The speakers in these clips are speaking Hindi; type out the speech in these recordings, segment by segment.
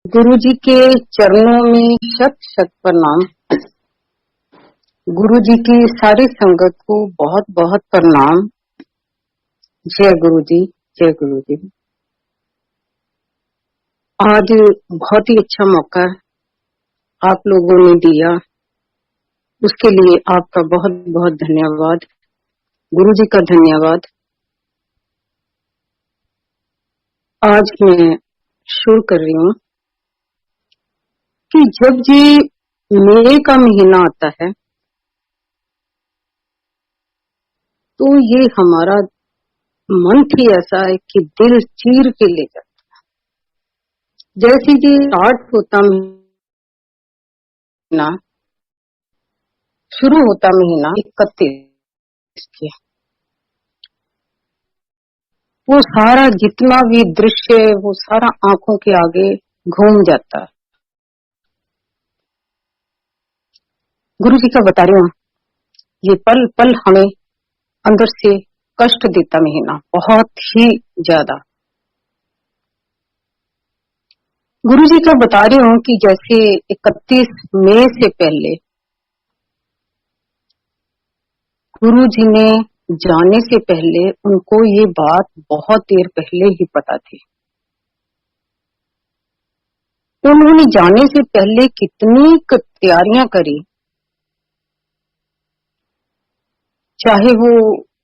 गुरु जी के चरणों में शत शत प्रणाम। गुरु जी की सारी संगत को बहुत बहुत प्रणाम। जय गुरु जी, जय गुरु जी। आज बहुत ही अच्छा मौका आप लोगों ने दिया, उसके लिए आपका बहुत बहुत धन्यवाद। गुरु जी का धन्यवाद। आज मैं शुरू कर रही हूँ कि जब जी मई का महीना आता है तो ये हमारा मन ही ऐसा है कि दिल चीर के ले जाता। जैसे जी स्टार्ट होता महीना, शुरू होता महीना 31 के, वो सारा जितना भी दृश्य है वो सारा आंखों के आगे घूम जाता है। गुरु जी का बता रही हूँ, ये पल पल हमें अंदर से कष्ट देता महीना, बहुत ही ज्यादा। गुरु जी का बता रही हूँ कि जैसे 31 मई से पहले गुरु जी ने जाने से पहले उनको ये बात बहुत देर पहले ही पता थी। उन्होंने जाने से पहले कितनी तैयारियां करी, चाहे वो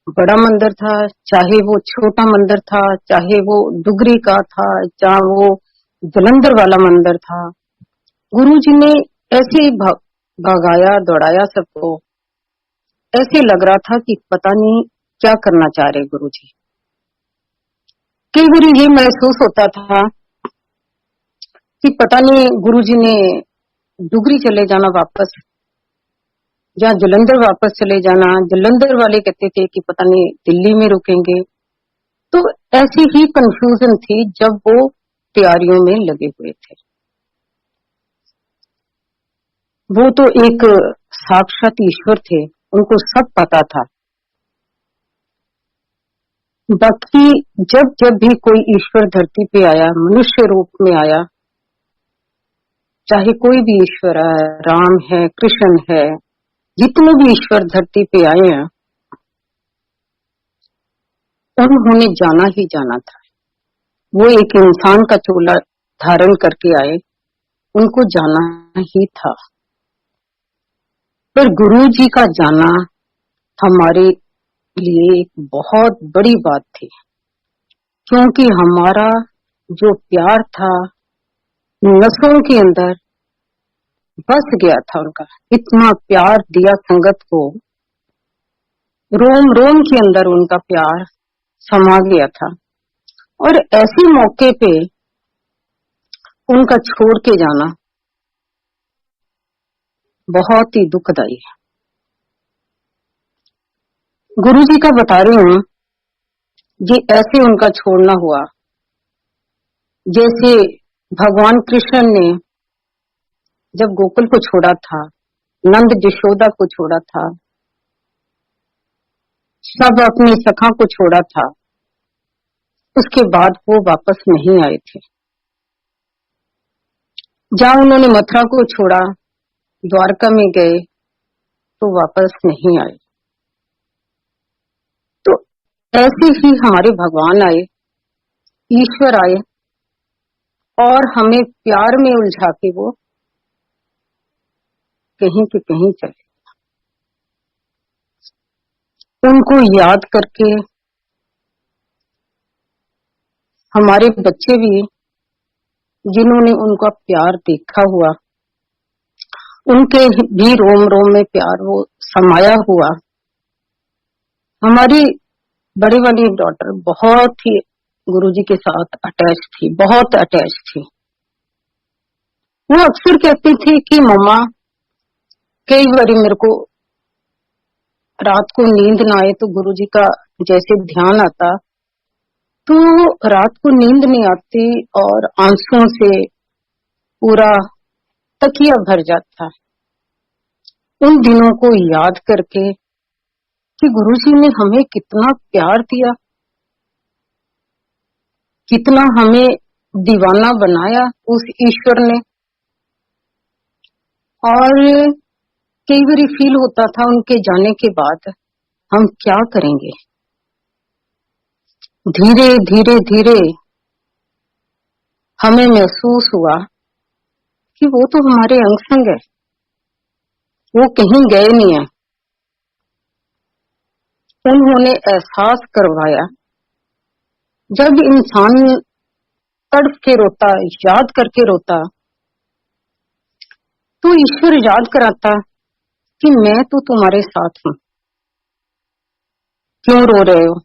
बड़ा मंदिर था, चाहे वो छोटा मंदिर था, चाहे वो डुगरी का था, चाहे वो जलंधर वाला मंदिर था। गुरु जी ने ऐसे ही भगाया दौड़ाया सबको। ऐसे लग रहा था कि पता नहीं क्या करना चाह रहे गुरु जी। कई बार ये महसूस होता था कि पता नहीं गुरु जी ने डुगरी चले जाना वापस, या जलंधर वापस चले जाना। जलंधर वाले कहते थे कि पता नहीं दिल्ली में रुकेंगे। तो ऐसी ही कंफ्यूजन थी जब वो तैयारियों में लगे हुए थे। वो तो एक साक्षात ईश्वर थे, उनको सब पता था। बाकी जब जब भी कोई ईश्वर धरती पे आया, मनुष्य रूप में आया, चाहे कोई भी ईश्वर है, राम है, कृष्ण है, जितने भी ईश्वर धरती पे आए हैं, उन्होंने जाना ही जाना था। वो एक इंसान का चोला धारण करके आए, उनको जाना ही था। पर गुरु जी का जाना हमारे लिए एक बहुत बड़ी बात थी, क्योंकि हमारा जो प्यार था नसों के अंदर बस गया था। उनका इतना प्यार दिया संगत को, रोम रोम के अंदर उनका प्यार समा गया था। और ऐसे मौके पे उनका छोड़ के जाना बहुत ही दुखदायी है। गुरु जी का बता रही हूँ, ये ऐसे उनका छोड़ना हुआ जैसे भगवान कृष्ण ने जब गोकुल को छोड़ा था, नंद यशोदा को छोड़ा था, सब अपनी सखा को छोड़ा था, उसके बाद वो वापस नहीं आए थे। जहां उन्होंने मथुरा को छोड़ा, द्वारका में गए तो वापस नहीं आए। तो ऐसे ही हमारे भगवान आए, ईश्वर आए, और हमें प्यार में उलझा के वो कहीं के कहीं चले। उनको याद करके हमारे बच्चे भी, जिन्होंने उनका प्यार देखा हुआ, उनके भी रोम रोम में प्यार वो समाया हुआ। हमारी बड़ी वाली डॉटर बहुत ही गुरुजी के साथ अटैच थी, बहुत अटैच थी। वो अक्सर कहती थी कि मम्मा, कई बार मेरे को रात को नींद ना आए तो गुरुजी का जैसे ध्यान आता, तो रात को नींद नहीं आती और आंसुओं से पूरा तकिया भर जाता। उन दिनों को याद करके कि गुरुजी ने हमें कितना प्यार दिया, कितना हमें दीवाना बनाया उस ईश्वर ने। और कई बार फील होता था उनके जाने के बाद हम क्या करेंगे। धीरे धीरे धीरे हमें महसूस हुआ कि वो तो हमारे अंग संग है, वो कहीं गए नहीं है। उन्होंने एहसास करवाया, जब इंसान तड़प के रोता, याद करके रोता, तो ईश्वर याद कराता कि मैं तो तुम्हारे साथ हूं, क्यों रो रहे हो।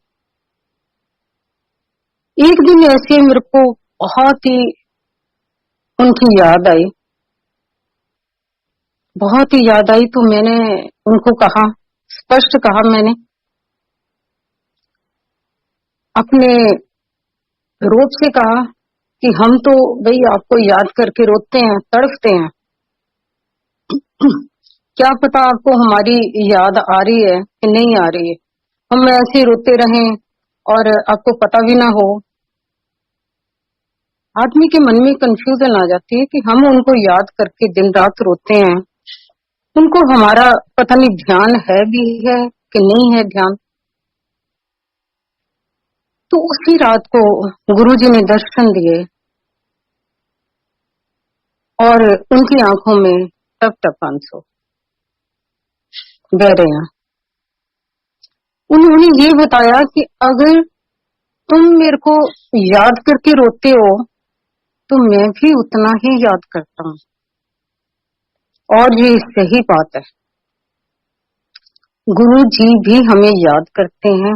एक दिन ऐसे मेरे को बहुत ही उनकी याद आई, बहुत ही याद आई। तो मैंने उनको कहा, स्पष्ट कहा मैंने, अपने रूप से कहा कि हम तो भाई आपको याद करके रोते हैं, तड़पते हैं। क्या पता आपको हमारी याद आ रही है कि नहीं आ रही है, हम ऐसे रोते रहें और आपको पता भी ना हो। आदमी के मन में कंफ्यूजन आ जाती है कि हम उनको याद करके दिन रात रोते हैं, उनको हमारा पता नहीं ध्यान है भी है कि नहीं है ध्यान। तो उसी रात को गुरुजी ने दर्शन दिए और उनकी आंखों में टप टप आंसू बह रहे हैं। उन्होंने ये बताया कि अगर तुम मेरे को याद करके रोते हो तो मैं भी उतना ही याद करता हूँ। और ये सही बात है, गुरु जी भी हमें याद करते हैं,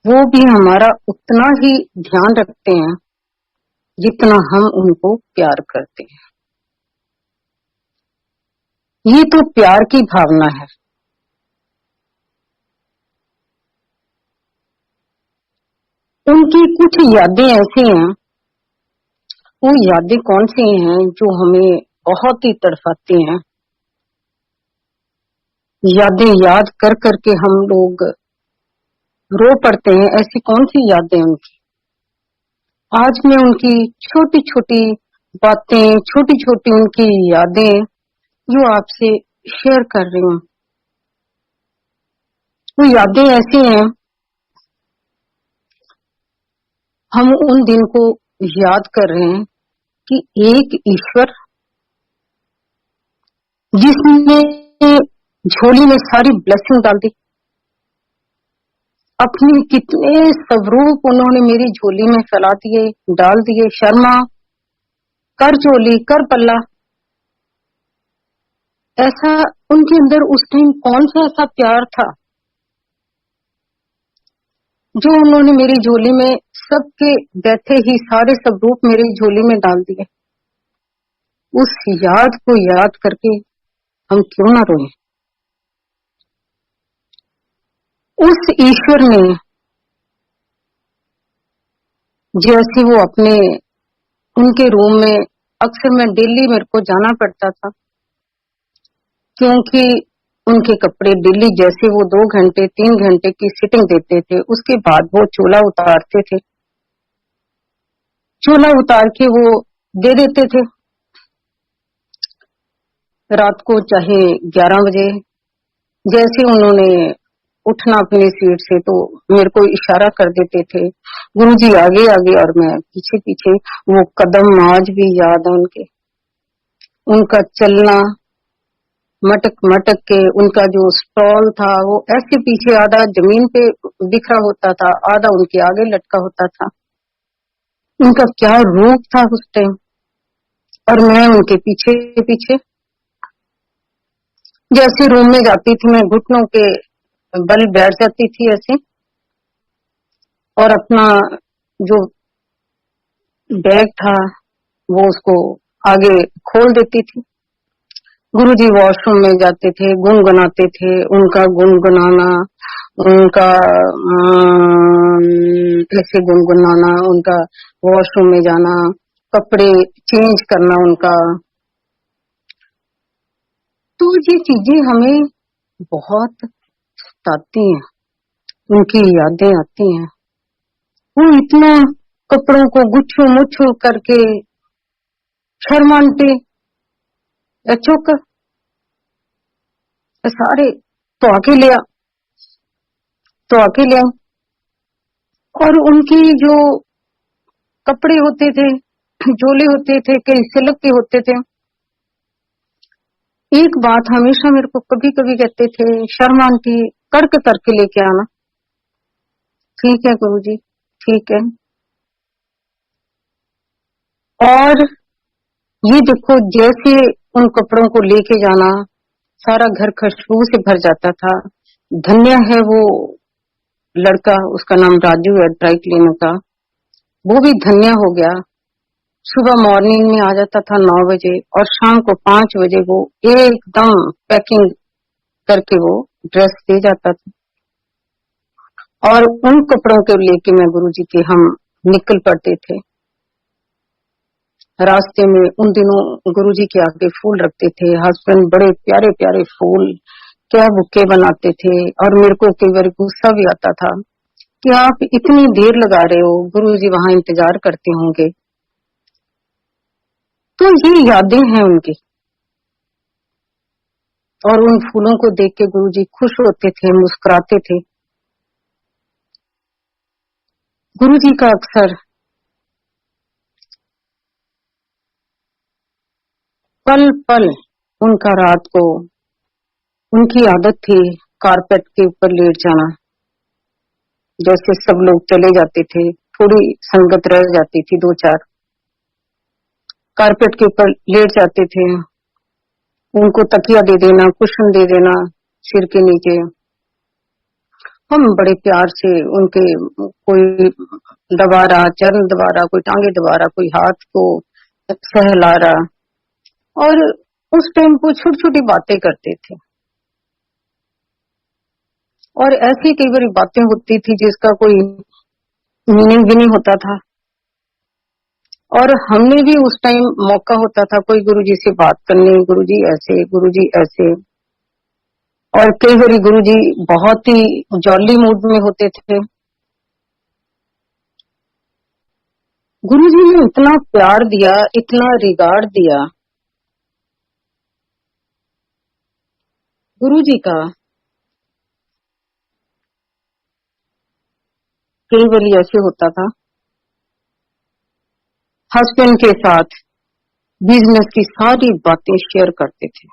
वो भी हमारा उतना ही ध्यान रखते हैं जितना हम उनको प्यार करते हैं। ये तो प्यार की भावना है। उनकी कुछ यादें ऐसी हैं, वो यादें कौन सी हैं जो हमें बहुत ही तड़पाती हैं। यादें याद कर करके हम लोग रो पड़ते हैं। ऐसी कौन सी यादें उनकी। आज मैं उनकी छोटी छोटी बातें, छोटी छोटी उनकी यादें जो आपसे शेयर कर रही हूँ। वो यादें ऐसी हैं, हम उन दिन को याद कर रहे हैं कि एक ईश्वर जिसने झोली में सारी ब्लेसिंग डाल दी, अपने कितने स्वरूप उन्होंने मेरी झोली में फैला दिए, डाल दिए। शर्मा, कर झोली, कर पल्ला। ऐसा उनके अंदर उस टाइम कौन सा ऐसा प्यार था जो उन्होंने मेरी झोली में सबके बैठे ही सारे स्वरूप मेरी झोली में डाल दिए। उस याद को याद करके हम क्यों ना रोएं। उस ईश्वर ने जैसे वो अपने उनके रूम में, अक्सर मैं डेली मेरे को जाना पड़ता था क्योंकि उनके कपड़े डेली जैसे वो 2 घंटे 3 घंटे की सिटिंग देते थे, उसके बाद वो चोला उतारते थे। चोला उतार के वो दे देते थे रात को, चाहे 11 बजे। जैसे उन्होंने उठना अपनी सीट से तो मेरे को इशारा कर देते थे, गुरुजी आगे आगे और मैं पीछे पीछे। वो कदम आज भी याद है उनके, उनका चलना मटक मटक के। उनका जो स्टॉल था वो ऐसे पीछे आधा जमीन पे बिखरा होता था, आधा उनके आगे लटका होता था। उनका क्या रूप था उस टाइम, और मैं उनके पीछे पीछे। जैसे रूम में जाती थी मैं घुटनों के बल बैठ जाती थी ऐसे, और अपना जो बैग था वो उसको आगे खोल देती थी। गुरुजी वॉशरूम में जाते थे, गुनगुनाते थे। उनका गुनगुनाना, उनका ऐसे गुनगुनाना, उनका वॉशरूम में जाना, कपड़े चेंज करना उनका। तो ये चीजें हमें बहुत सताती हैं, उनकी यादें आती हैं। वो इतना कपड़ों को गुच्छू मुच्छू करके शर्मांटे चुक सारे तो आके लिया और उनकी जो कपड़े होते थे, झोले होते थे, कई सिल्क के होते थे। एक बात हमेशा मेरे को कभी कभी कहते थे, शर्मा आंटी करके करके लेके आना। ठीक है गुरुजी, ठीक है। और ये देखो, जैसे उन कपड़ों को लेके जाना, सारा घर खुशबू से भर जाता था। धन्य है वो लड़का, उसका नाम राजू है, ड्राई क्लीनर का, वो भी धन्य हो गया। सुबह मॉर्निंग में आ जाता था 9 बजे और शाम को 5 बजे वो एकदम पैकिंग करके वो ड्रेस दे जाता था। और उन कपड़ों के लेके मैं गुरुजी के हम निकल पड़ते थे। रास्ते में उन दिनों गुरुजी के आगे फूल रखते थे, हस्बैंड बड़े प्यारे प्यारे फूल क्या बुके बनाते थे। और मेरे को कई बार गुस्सा भी आता था कि आप इतनी देर लगा रहे हो, गुरुजी वहां इंतजार करते होंगे। तो ये यादें हैं उनकी। और उन फूलों को देख के गुरुजी खुश होते थे, मुस्कुराते थे। गुरुजी का अक्सर पल पल उनका रात को उनकी आदत थी कारपेट के ऊपर लेट जाना। जैसे सब लोग चले जाते थे, थोड़ी संगत रह जाती थी, 2-4 कारपेट के ऊपर लेट जाते थे। उनको तकिया दे देना, कुशन दे देना सिर के नीचे। हम बड़े प्यार से उनके, कोई दबा रहा, चरण दबा रहा, कोई टांगे दबा रहा, कोई हाथ को सहला रहा। और उस टाइम को छोटी छोटी बातें करते थे। और ऐसी कई बार बातें होती थी जिसका कोई मीनिंग भी नहीं होता था। और हमने भी उस टाइम मौका होता था कोई गुरुजी से बात करने, गुरुजी ऐसे, गुरुजी ऐसे। और कई बार गुरुजी बहुत ही जॉली मूड में होते थे। गुरुजी ने इतना प्यार दिया, इतना रिगार्ड दिया। गुरुजी का कई बार ऐसे होता था, हस्बैंड के साथ बिजनेस की सारी बातें शेयर करते थे।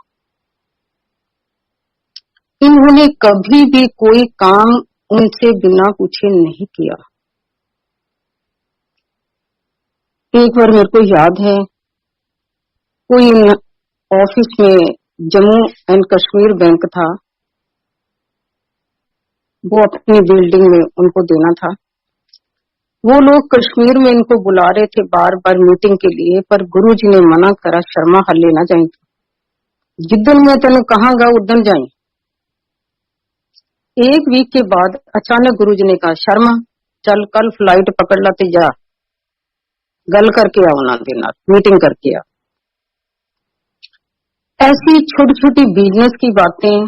इन्होंने कभी भी कोई काम उनसे बिना पूछे नहीं किया। एक बार मेरे को याद है, कोई ऑफिस में जम्मू एंड कश्मीर बैंक था, वो अपनी बिल्डिंग में उनको देना था। वो लोग कश्मीर में इनको बुला रहे थे बार बार मीटिंग के लिए, पर गुरुजी ने मना करा, शर्मा हल्ले ना जाए, जिद्दन मैं तेन कहांगा उदन जाए। एक वीक के बाद अचानक गुरुजी ने कहा, शर्मा चल कल फ्लाइट पकड़ ला ते जा, गल करके आओ ना देना, मीटिंग करके आ। ऐसी छोटी छोटी बिजनेस की बातें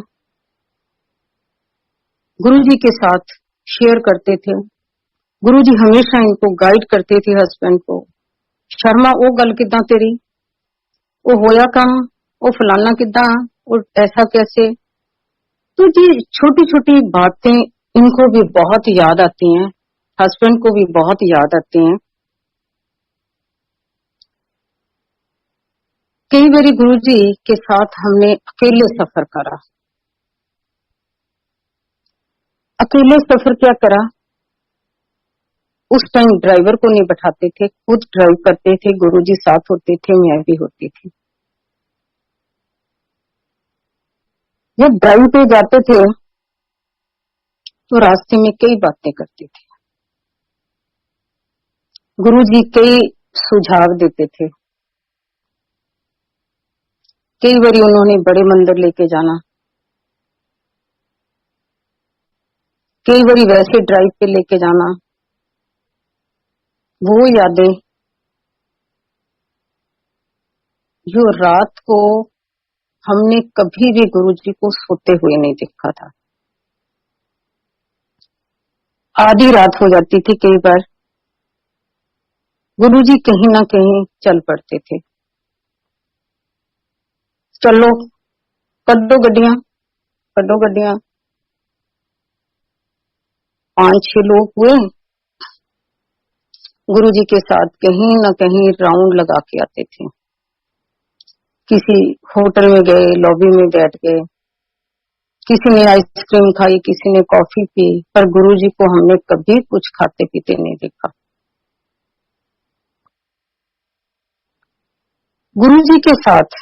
गुरुजी के साथ शेयर करते थे। गुरुजी हमेशा इनको गाइड करते थे, हस्बैंड को, शर्मा वो गल किदा तेरी, वो होया काम, वो फलाना किदा, वो ऐसा कैसे। तो ये छोटी छोटी बातें इनको भी बहुत याद आती हैं, हस्बैंड को भी बहुत याद आती हैं। कई बार गुरुजी के साथ हमने अकेले सफर करा। अकेले सफर क्या करा, उस टाइम ड्राइवर को नहीं बैठाते थे, खुद ड्राइव करते थे। गुरुजी साथ होते थे, मैं भी होती थी। जब ड्राइव पे जाते थे तो रास्ते में कई बातें करते थे। गुरुजी कई सुझाव देते थे। कई बार उन्होंने बड़े मंदिर लेके जाना, कई बार वैसे ड्राइव पे लेके जाना। वो यादें जो रात को हमने कभी भी गुरुजी को सोते हुए नहीं देखा था। आधी रात हो जाती थी कई बार, गुरुजी कहीं ना कहीं चल पड़ते थे। चलो कड्डो गड्डियां, कड्डो गड्डियां। 5-6 लोग हुए, गुरुजी के साथ कहीं ना कहीं राउंड लगा के आते थे। किसी होटल में गए, लॉबी में बैठ गए, किसी ने आइसक्रीम खाई, किसी ने कॉफी पी, पर गुरुजी को हमने कभी कुछ खाते पीते नहीं देखा। गुरुजी के साथ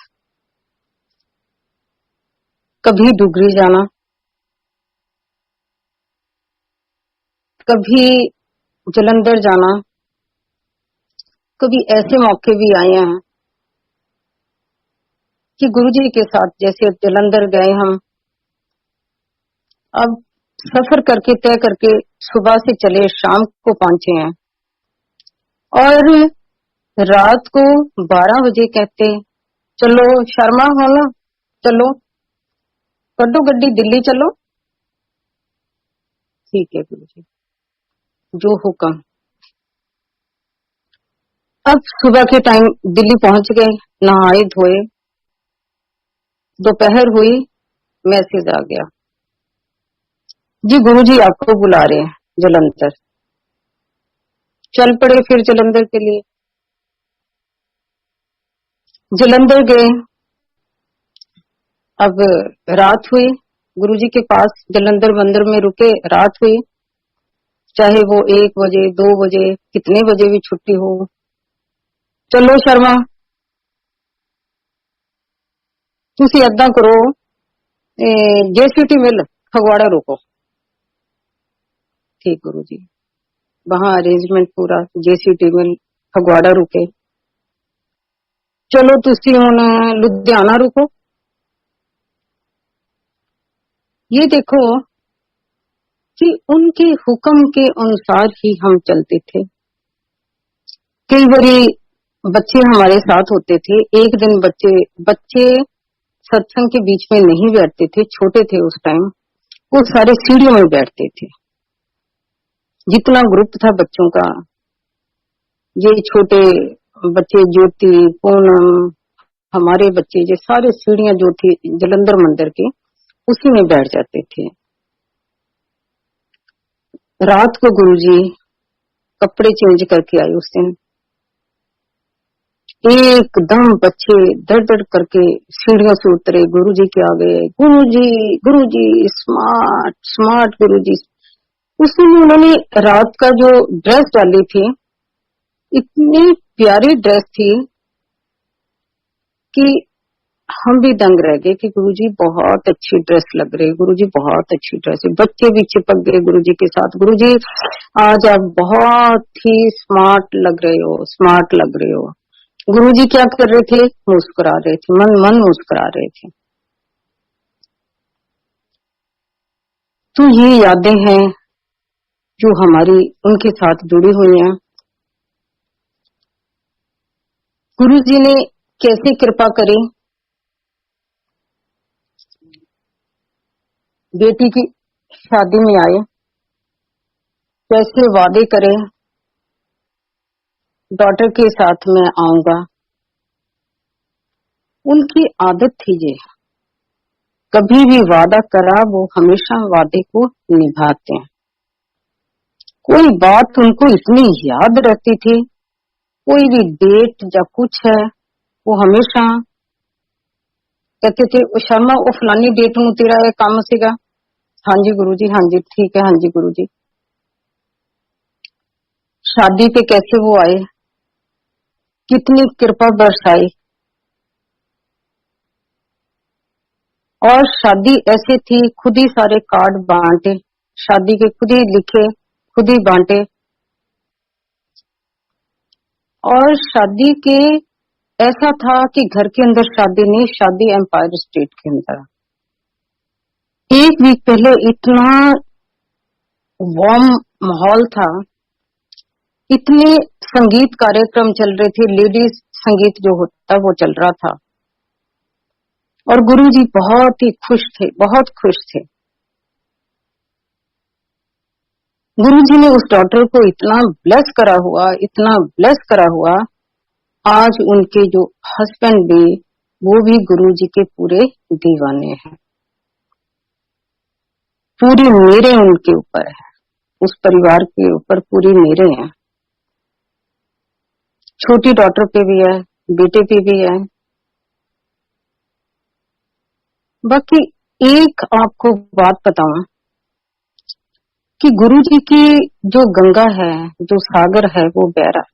कभी डुगरी जाना, कभी जलंधर जाना, कभी ऐसे मौके भी आए हैं कि गुरुजी के साथ जैसे जलंधर गए हम, अब सफर करके तय करके सुबह से चले, शाम को पहुंचे हैं और रात को 12 बजे कहते चलो शर्मा हो ना, चलो कड्डो गड्डी दिल्ली चलो। ठीक है गुरुजी, जो हुक्म। अब सुबह के टाइम दिल्ली पहुंच गए, नहाए धोए, दोपहर हुई, मैसेज आ गया, जी गुरुजी आपको बुला रहे हैं जलंधर। चल पड़े फिर जलंधर के लिए। जलंधर गए, अब रात हुई, गुरुजी के पास जलंधर मंदिर में रुके, रात हुई, चाहे वो 1 बजे 2 बजे कितने बजे भी छुट्टी हो, चलो शर्मा तुसी ऐदा करो, जेसीटी मिल फगवाड़ा रुको। ठीक गुरुजी, वहां अरेंजमेंट पूरा, जेसीटी मिल फगवाड़ा रुके। चलो तुसी हुण लुधियाना रुको। ये देखो कि उनके हुक्म के अनुसार ही हम चलते थे। कई बारी बच्चे हमारे साथ होते थे, एक दिन बच्चे सत्संग के बीच में नहीं बैठते थे, छोटे थे उस टाइम, वो सारे सीढ़ियों में बैठते थे। जितना ग्रुप था बच्चों का, ये छोटे बच्चे, ज्योति, पूनम, हमारे बच्चे, ये सारे सीढ़ियां जो थी जलंधर मंदिर के, उसी में बैठ जाते थे। रात को गुरुजी कपड़े चेंज करके आए उस दिन, एकदम बच्चे दर दर करके सीढ़ियों से उतरे, गुरुजी के आगे, गुरुजी गुरुजी स्मार्ट स्मार्ट गुरुजी। उस दिन उन्होंने रात का जो ड्रेस डाली थी, इतनी प्यारी ड्रेस थी कि हम भी दंग रह गए कि गुरुजी बहुत अच्छी ड्रेस लग रही है, गुरुजी बहुत अच्छी ड्रेस है। बच्चे भी चिपक गए गुरुजी के साथ, गुरुजी आज आप बहुत ही स्मार्ट लग रहे हो, स्मार्ट लग रहे हो। गुरुजी क्या कर रहे थे, मुस्कुरा रहे थे, मन मन मुस्कुरा रहे थे। तो ये यादें हैं जो हमारी उनके साथ जुड़ी हुई हैं। गुरुजी ने कैसे कृपा करी, बेटी की शादी में आए, कैसे वादे करे, डॉटर के साथ मैं आऊंगा। उनकी आदत थी ये, कभी भी वादा करा वो हमेशा वादे को निभाते हैं। कोई बात उनको इतनी याद रहती थी, कोई भी डेट या कुछ है, वो हमेशा कहते थे शर्मा वो फलानी डेट नूं तेरा ये काम सीगा। हाँ जी गुरुजी, हाँ जी ठीक है, हाँ जी गुरुजी। शादी पे कैसे वो आए, कितनी कृपा बरसाई, और शादी ऐसे थी खुद ही सारे कार्ड बांटे, शादी के खुद ही लिखे, खुद ही बांटे। और शादी के ऐसा था कि घर के अंदर शादी नहीं, शादी एम्पायर स्टेट के अंदर। 1 वीक पहले इतना वार्म माहौल था, इतने संगीत कार्यक्रम चल रहे थे, लेडीज संगीत जो होता वो चल रहा था, और गुरुजी बहुत ही खुश थे, बहुत खुश थे। गुरुजी ने उस डॉटर को इतना ब्लेस करा हुआ, इतना ब्लेस करा हुआ, आज उनके जो हस्बैंड भी, वो भी गुरुजी के पूरे दीवाने हैं। पूरी मेरे उनके ऊपर है, उस परिवार के ऊपर पूरी मेरे हैं। छोटी डॉटर पे भी है, बेटे पे भी है। बाकी एक आपको बात बताऊं कि गुरुजी की जो गंगा है, जो सागर है, वो बह रहा है,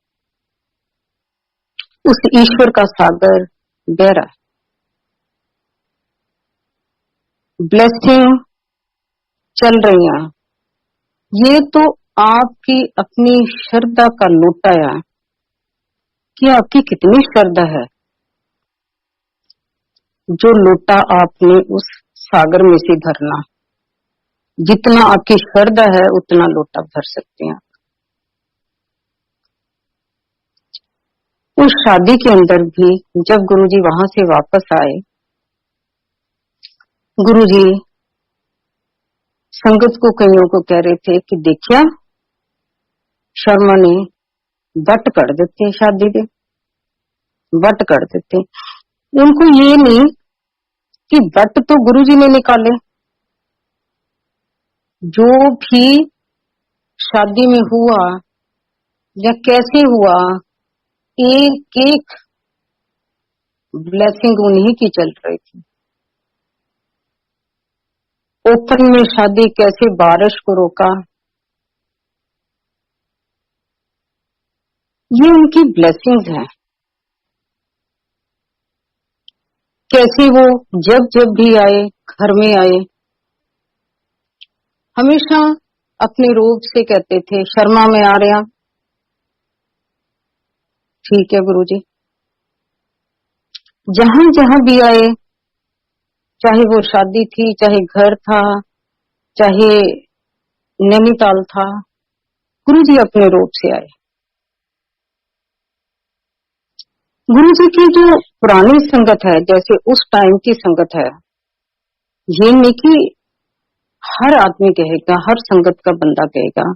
उस ईश्वर का सागर बह रहा है। ब्लेसिंग चल रही है। ये तो आपकी अपनी श्रद्धा का लोटा है कि आपकी कितनी श्रद्धा है। जो लोटा आपने उस सागर में से भरना, जितना आपकी श्रद्धा है उतना लोटा भर सकते हैं। उस शादी के अंदर भी जब गुरुजी वहां से वापस आए, गुरुजी संगत को, कईयों को कह रहे थे कि देखिया शर्मा ने बट कर देते, शादी के बट कर देते। उनको ये नहीं कि बट तो गुरुजी ने निकाले, जो भी शादी में हुआ या कैसे हुआ, एक एक ब्लेसिंग उन्हीं की चल रही थी। ओपन में शादी कैसे बारिश को रोका, ये उनकी ब्लेसिंग्स हैं। कैसे वो जब जब भी आए, घर में आए, हमेशा अपने रूप से कहते थे शर्मा में आ रहा। ठीक है गुरुजी। जहां जहां भी आए, चाहे वो शादी थी, चाहे घर था, चाहे नैनीताल था, गुरुजी अपने रूप से आए। गुरुजी की जो पुरानी संगत है, जैसे उस टाइम की संगत है, ये नहीं कि हर आदमी कहेगा, हर संगत का बंदा कहेगा।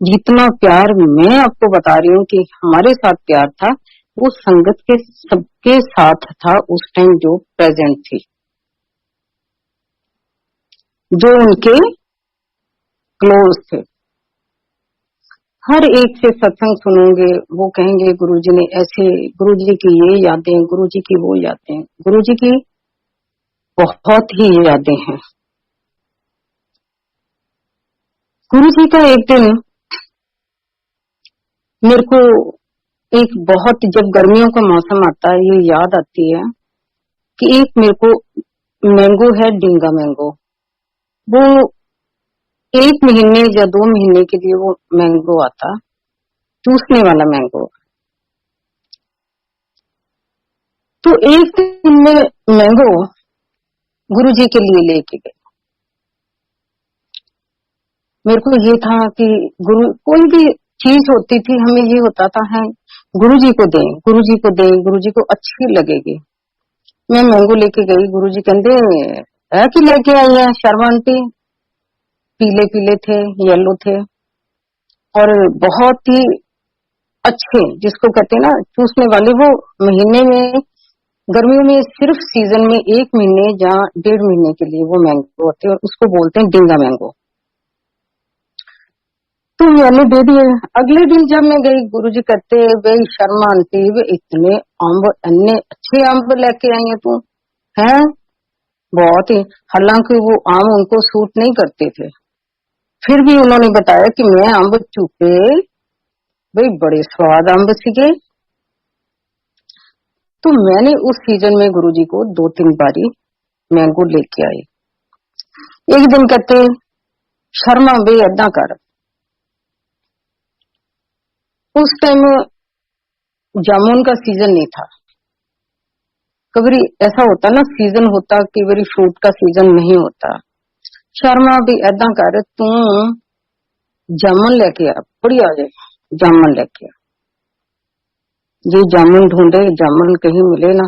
जितना प्यार मैं आपको बता रही हूँ कि हमारे साथ प्यार था, वो संगत के सबके साथ था उस टाइम जो प्रेजेंट थी, जो उनके क्लोज थे। हर एक से सत्संग सुनोगे, वो कहेंगे गुरुजी ने ऐसे, गुरुजी की ये यादें, गुरुजी की वो यादें। गुरुजी की बहुत ही यादें हैं। गुरुजी का एक दिन मेरे को एक बहुत, जब गर्मियों का मौसम आता है, ये याद आती है कि एक मेरे को मैंगो है, डिंगा मैंगो, वो 1 महीने या 2 महीने के लिए वो मैंगो आता, चूसने वाला मैंगो। तो एक दिन में मैंगो गुरुजी के लिए लेके गए। मेरे को ये था कि गुरु, कोई भी चीज होती थी, हमें ये होता था है गुरुजी को दें, गुरुजी को दें, गुरुजी को अच्छी लगेगी। मैं मैंगो लेके गई, गुरुजी कहते है कि लेके आई है शर्मा आंटी। पीले पीले थे, येलो थे, और बहुत ही अच्छे, जिसको कहते हैं ना चूसने वाले। वो महीने में, गर्मियों में सिर्फ सीजन में 1 महीने या 1.5 महीने के लिए वो मैंगो होते हैं, और उसको बोलते हैं डिंगा मैंगो। तो मैंने दे दिए। अगले दिन जब मैं गई, गुरुजी कहते भाई शर्मा आंटी, वे इतने अम्ब, इतने अच्छे अम्ब लेके आई है तू, है बहुत ही। हालांकि वो आम उनको सूट नहीं करते थे, फिर भी उन्होंने बताया कि मैं अम्ब चूके, भाई बड़े स्वाद अम्ब सीगे। तो मैंने उस सीजन में गुरुजी को 2-3 बारी मैंगो लेके आई। एक दिन कहते शर्मा भाई अदा कर, उस टाइम जामुन का सीजन नहीं था। कभी ऐसा होता ना, सीजन होता, कई बार फ्रूट का सीजन नहीं होता। शर्मा भी ऐदा कर, तू जामुन लेके आ, बढ़िया जे जामुन लेके आ। ये जामुन ढूंढे, जामुन कहीं मिले ना।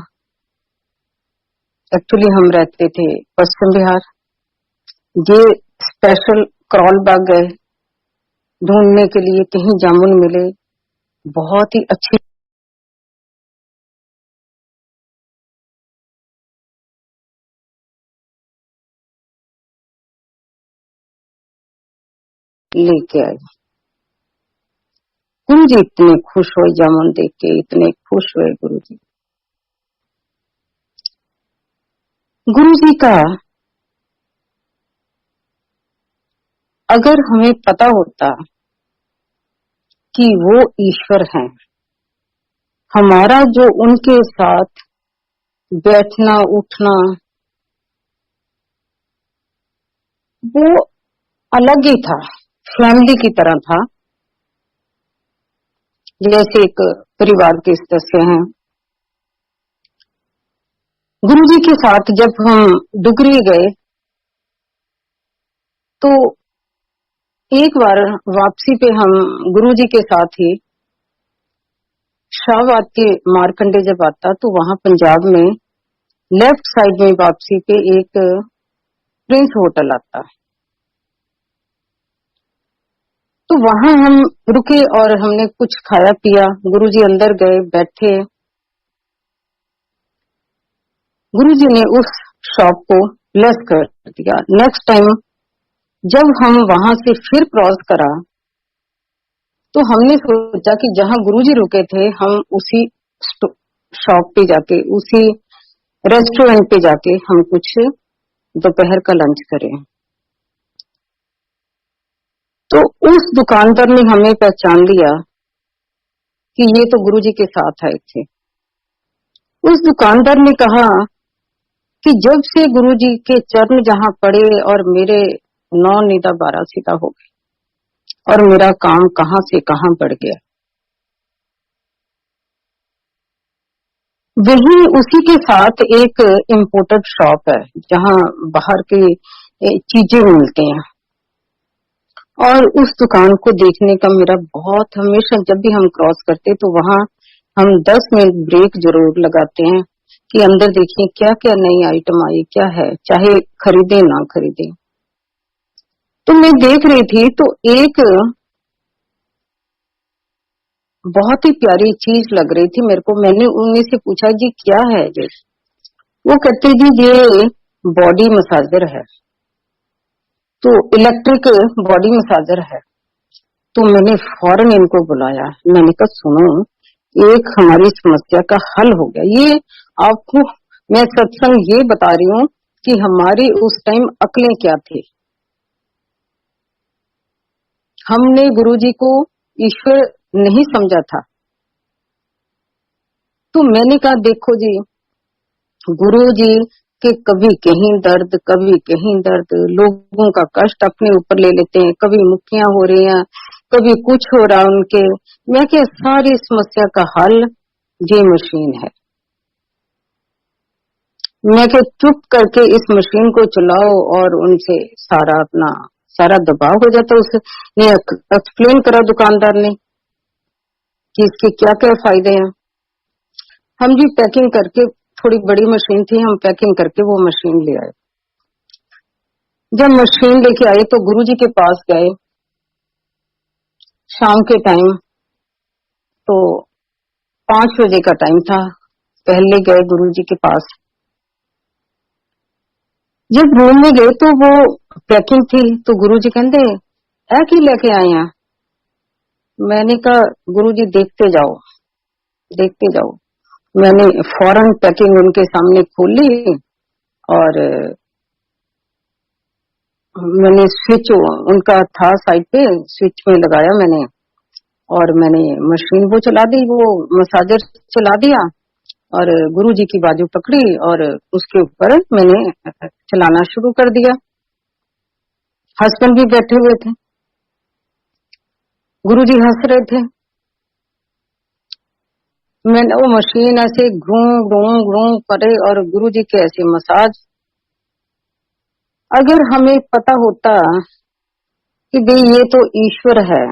एक्चुअली हम रहते थे पश्चिम बिहार, ये स्पेशल करौल बाग गए, ढूंढने के लिए कहीं जामुन मिले, बहुत ही अच्छी लेके आए। गुरु जी इतने खुश हुए, जामुन देख के इतने खुश हुए गुरु जी। गुरु जी का अगर हमें पता होता कि वो ईश्वर हैं, हमारा जो उनके साथ बैठना उठना वो अलग ही था, फैमिली की तरह था, जैसे एक परिवार के सदस्य हैं। गुरु जी के साथ जब हम डुगरी गए तो एक बार वापसी पे हम गुरु जी के साथ ही शाहबाद के मारकंडे जब आता तो वहां पंजाब में लेफ्ट साइड में वापसी पे एक प्रिंस होटल आता, तो वहां हम रुके और हमने कुछ खाया पिया। गुरुजी अंदर गए, बैठे। गुरुजी ने उस शॉप को लेस कर दिया। नेक्स्ट टाइम जब हम वहां से फिर क्रॉस करा तो हमने सोचा कि जहां गुरुजी रुके थे हम उसी शॉप पे जाके, उसी रेस्टोरेंट पे जाके हम कुछ दोपहर का लंच करें। तो उस दुकानदार ने हमें पहचान लिया कि ये तो गुरुजी के साथ आए थे। उस दुकानदार ने कहा कि जब से गुरुजी के चरण जहां पड़े और मेरे 9 निदा 12 सीधा हो गए और मेरा काम कहां से कहां बढ़ गया। वही उसी के साथ एक इम्पोर्टेड शॉप है जहां बाहर की चीजें मिलती हैं, और उस दुकान को देखने का मेरा बहुत, हमेशा जब भी हम क्रॉस करते तो वहां हम 10 मिनट ब्रेक जरूर लगाते हैं कि अंदर देखिए क्या क्या नई आइटम आई, क्या है, चाहे खरीदे ना खरीदे। तो मैं देख रही थी तो एक बहुत ही प्यारी चीज लग रही थी मेरे को। मैंने उन्हीं से पूछा जी क्या है ये? वो कहते जी ये बॉडी मसाजर है, तो इलेक्ट्रिक बॉडी मसाजर है। तो मैंने फौरन इनको बुलाया, मैंने कहा सुनो, एक हमारी समस्या का हल हो गया। ये आपको मैं सत्संग ये बता रही हूँ कि हमारी उस टाइम अकलें क्या थी। हमने गुरुजी को ईश्वर नहीं समझा था। तो मैंने कहा देखो जी, गुरुजी के कभी कहीं दर्द, कभी कहीं दर्द, लोगों का कष्ट अपने ऊपर ले लेते हैं, कभी मुक्तियां हो रही हैं, कभी कुछ हो रहा उनके। मैं क्या, सारी समस्या का हल ये मशीन है। मैं क्या चुप करके इस मशीन को चलाओ और उनसे सारा अपना सारा दबाव हो जाता। उसने एक्सप्लेन करा दुकानदार ने कि इसके क्या क्या फायदे हैं। हम जी पैकिंग करके, थोड़ी बड़ी मशीन थी, हम पैकिंग करके वो मशीन ले आए। जब मशीन लेके आए तो गुरुजी के पास गए शाम के टाइम, तो 5 बजे का टाइम था। पहले गए गुरुजी के पास। जब रूम में गए तो वो पैकिंग थी, तो गुरुजी कहते है कि लेके आए हैं। मैंने कहा गुरुजी देखते जाओ, देखते जाओ। मैंने फौरन पैकिंग उनके सामने खोली और मैंने स्विच उनका था साइड पे, स्विच में लगाया मैंने, और मैंने मशीन वो चला दी, वो मसाजर चला दिया और गुरुजी की बाजू पकड़ी और उसके ऊपर मैंने चलाना शुरू कर दिया। हस्बैंड भी बैठे हुए थे, गुरुजी हंस रहे थे। मैंने वो मशीन ऐसे घूं घूं घूं करे और गुरुजी के ऐसे मसाज। अगर हमें पता होता कि भाई ये तो ईश्वर है,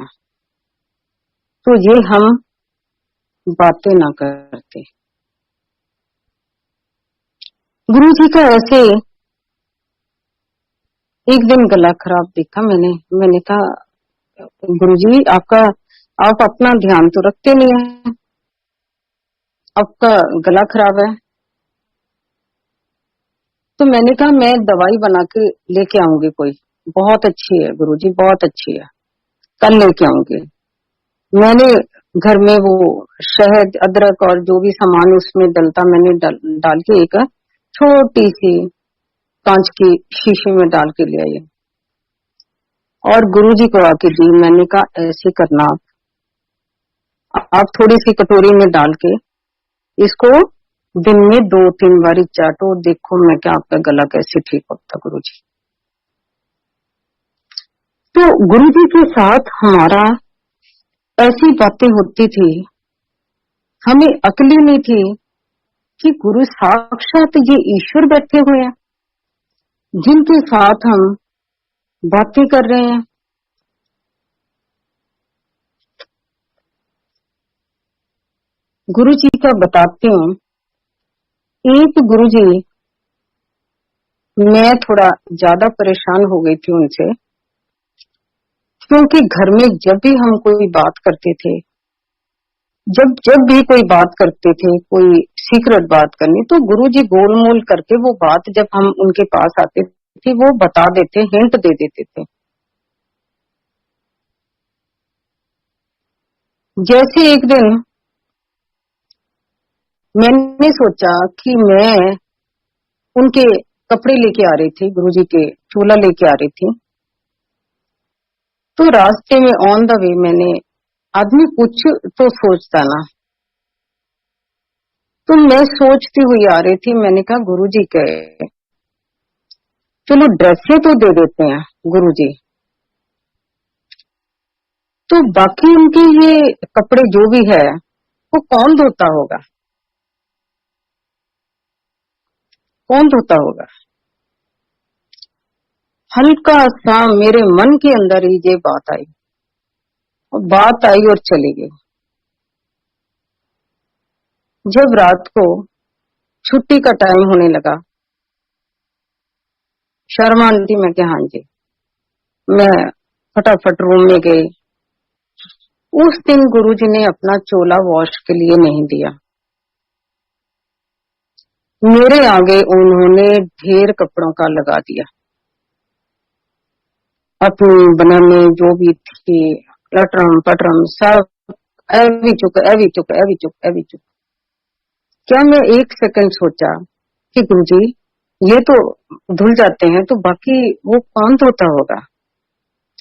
तो ये हम बातें ना करते। गुरुजी का ऐसे एक दिन गला खराब देखा मैंने कहा गुरुजी आप अपना ध्यान तो रखते नहीं है, आपका गला खराब है। तो मैंने कहा मैं दवाई बना के लेके आऊंगी कोई, बहुत अच्छी है गुरुजी, बहुत अच्छी है, कल लेके आऊंगी। मैंने घर में वो शहद अदरक और जो भी सामान उसमें डलता मैंने डाल के एक छोटी सी कांच की शीशी में डाल के ले आई और गुरुजी को आके दी। मैंने कहा ऐसे करना, आप थोड़ी सी कटोरी में डाल के इसको दिन में 2-3 बारी चाटो, देखो मैं क्या आपका गला कैसे ठीक होता गुरुजी। तो गुरुजी के साथ हमारा ऐसी बातें होती थी, हमें अकल ही नहीं थी कि गुरु साक्षात ये ईश्वर बैठे हुए हैं जिनके साथ हम बातें कर रहे हैं। गुरुजी का बताते हैं, एक गुरुजी, मैं थोड़ा ज्यादा परेशान हो गई थी उनसे, क्योंकि घर में जब भी हम कोई बात करते थे, जब भी कोई बात करते थे, कोई सीक्रेट बात करनी, तो गुरुजी गोलमोल करके वो बात जब हम उनके पास आते थे वो बता देते, हिंट दे देते थे। जैसे एक दिन मैंने सोचा कि मैं उनके कपड़े लेके आ रही थी, गुरुजी के चोला लेके आ रही थी, तो रास्ते में ऑन द वे मैंने, आदमी कुछ तो सोचता ना, तो मैं सोचती हुई आ रही थी। मैंने कहा गुरुजी के चलो ड्रेसें तो दे देते हैं गुरुजी, तो बाकी उनके ये कपड़े जो भी है वो कौन धोता होगा, कौन धोता होगा। हल्का सा मेरे मन के अंदर ही ये बात आई, और बात आई और चली गई। जब रात को छुट्टी का टाइम होने लगा, शर्मा आंटी, मैं क्या, हाँ जी, मैं फटाफट रूम में गई। उस दिन गुरुजी ने अपना चोला वॉश के लिए नहीं दिया, मेरे आगे उन्होंने ढेर कपड़ों का लगा दिया, अपनी बनाने जो भी थी, लटरम पटरम सब, एवी चुक एवी चुक एवी चुक एवी चुक। क्या मैं एक सेकंड सोचा कि गुरुजी ये तो धुल जाते हैं, तो बाकी वो कौन धोता होगा।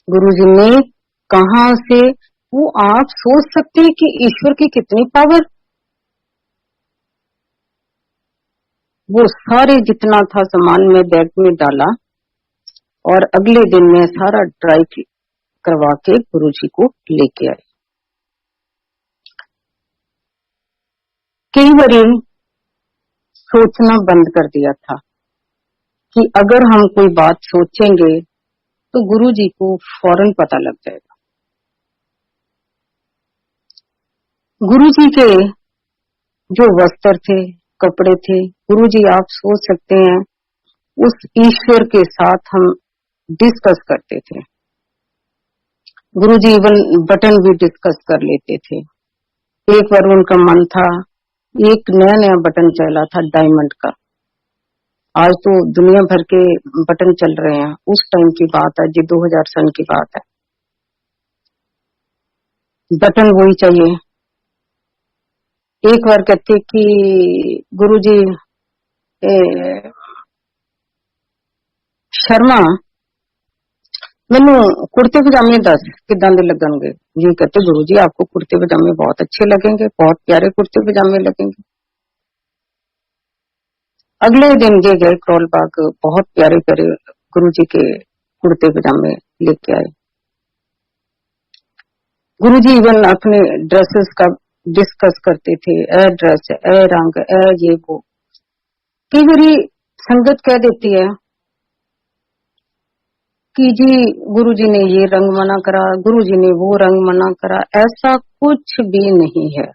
गुरुजी ने कहा से, वो आप सोच सकते हैं कि ईश्वर की कितनी पावर। वो सारे जितना था सामान में बैग में डाला और अगले दिन मैं सारा ड्राई करवा के गुरुजी को लेके आई। कई बार सोचना बंद कर दिया था कि अगर हम कोई बात सोचेंगे तो गुरुजी को फौरन पता लग जाएगा। गुरुजी के जो वस्त्र थे, कपड़े थे, गुरुजी आप सोच सकते हैं उस ईश्वर के साथ हम डिस्कस करते थे। गुरुजी इवन बटन भी डिस्कस कर लेते थे। एक बार उनका मन था, एक नया नया बटन चला था डायमंड का, आज तो दुनिया भर के बटन चल रहे हैं, उस टाइम की बात है जी, 2000 सन की बात है। बटन वही चाहिए। एक बार कहते कि गुरुजी शर्मा मैनू कुर्ते पजामे दस किदां दे लगणगे। जी कहते गुरुजी आपको कुर्ते पजामे बहुत अच्छे लगेंगे, बहुत प्यारे कुर्ते पजामे लगेंगे। अगले दिन ये गए करोल बाग, बहुत प्यारे प्यारे गुरुजी के कुर्ते पजामे लेके आए। गुरुजी इवन अपने ड्रेसेस का डिस्कस करते थे, ए ड्रेस, ए रंग, ए ये वो। कई बारी संगत कह देती है कि जी गुरुजी ने ये रंग मना करा, गुरुजी ने वो रंग मना करा। ऐसा कुछ भी नहीं है।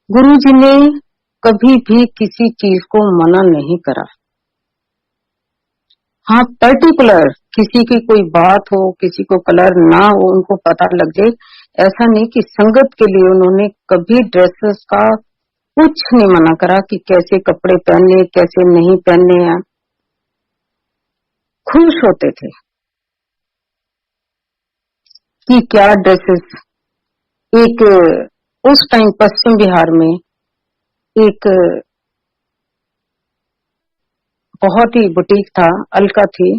गुरुजी ने कभी भी किसी चीज को मना नहीं करा। हाँ, पर्टिकुलर किसी की कोई बात हो, किसी को कलर ना हो, उनको पता लग जाए। ऐसा नहीं कि संगत के लिए उन्होंने कभी ड्रेसेस का कुछ नहीं मना करा कि कैसे कपड़े पहनने, कैसे नहीं पहनने हैं। खुश होते थे कि क्या ड्रेसेस। एक उस टाइम पश्चिम बिहार में एक बहुत ही बुटीक था, अलका थी,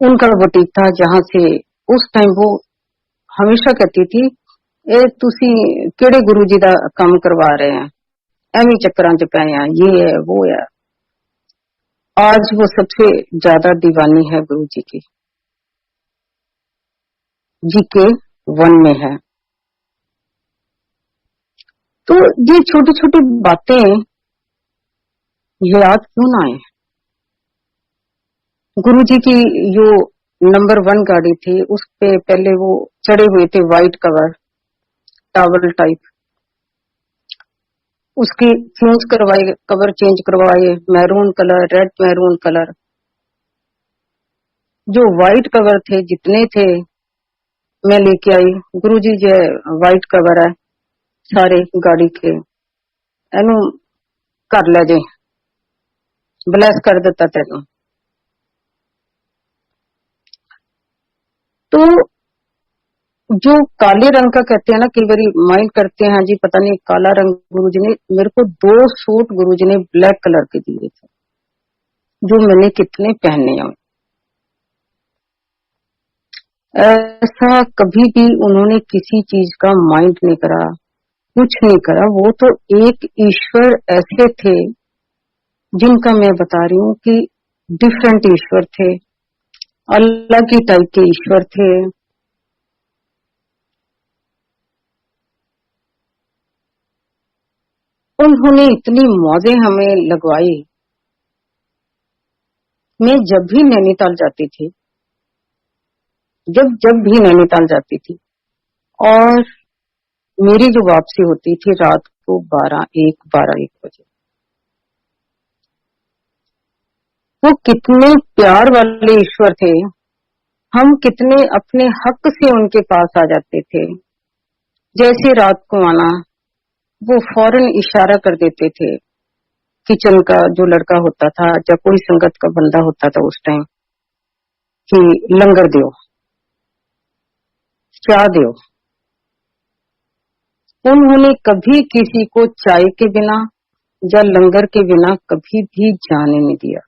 उनका बुटीक था, जहां से उस टाइम वो हमेशा कहती थी, ए तुसी केड़े गुरु जी दा काम करवा रहे हैं, एवं चक्करां च पे हैं, ये है वो है। आज वो सबसे ज्यादा दीवानी है गुरु जी की, GK 1 में है। तो ये छोटी छोटी बातें याद क्यों ना आए। गुरु जी की जो नंबर 1 गाड़ी थी, उस पे पहले वो चढ़े हुए थे, व्हाइट कवर टॉवल टाइप, उसकी चेंज करवाए, कवर चेंज करवाए, maroon colour, red maroon colour. जो व्हाइट कवर थे जितने थे मैं लेके आई। गुरुजी जो व्हाइट कवर है सारे गाड़ी के, एनू कर ले जे, ब्लैस कर देता तेनू। तो जो काले रंग का कहते हैं ना, कई बार माइंड करते हैं जी पता नहीं काला रंग, गुरुजी ने मेरे को 2 सूट गुरुजी ने ब्लैक कलर के दिए थे, जो मैंने कितने पहने हैं। ऐसा कभी भी उन्होंने किसी चीज का माइंड नहीं करा, कुछ नहीं करा। वो तो एक ईश्वर ऐसे थे जिनका मैं बता रही हूँ कि डिफरेंट ईश्वर थे, अलग ही टाइप के ईश्वर थे। उन्होंने इतनी मौजें हमें लगवाई। मैं जब भी नैनीताल जाती थी, जब भी नैनीताल जाती थी, और मेरी जो वापसी होती थी रात को 12-1 बजे, वो कितने प्यार वाले ईश्वर थे। हम कितने अपने हक से उनके पास आ जाते थे। जैसे रात को आना, वो फौरन इशारा कर देते थे। किचन का जो लड़का होता था या कोई संगत का बंदा होता था उस टाइम, कि लंगर दो, क्या दो। उन्होंने कभी किसी को चाय के बिना या लंगर के बिना कभी भी जाने नहीं दिया।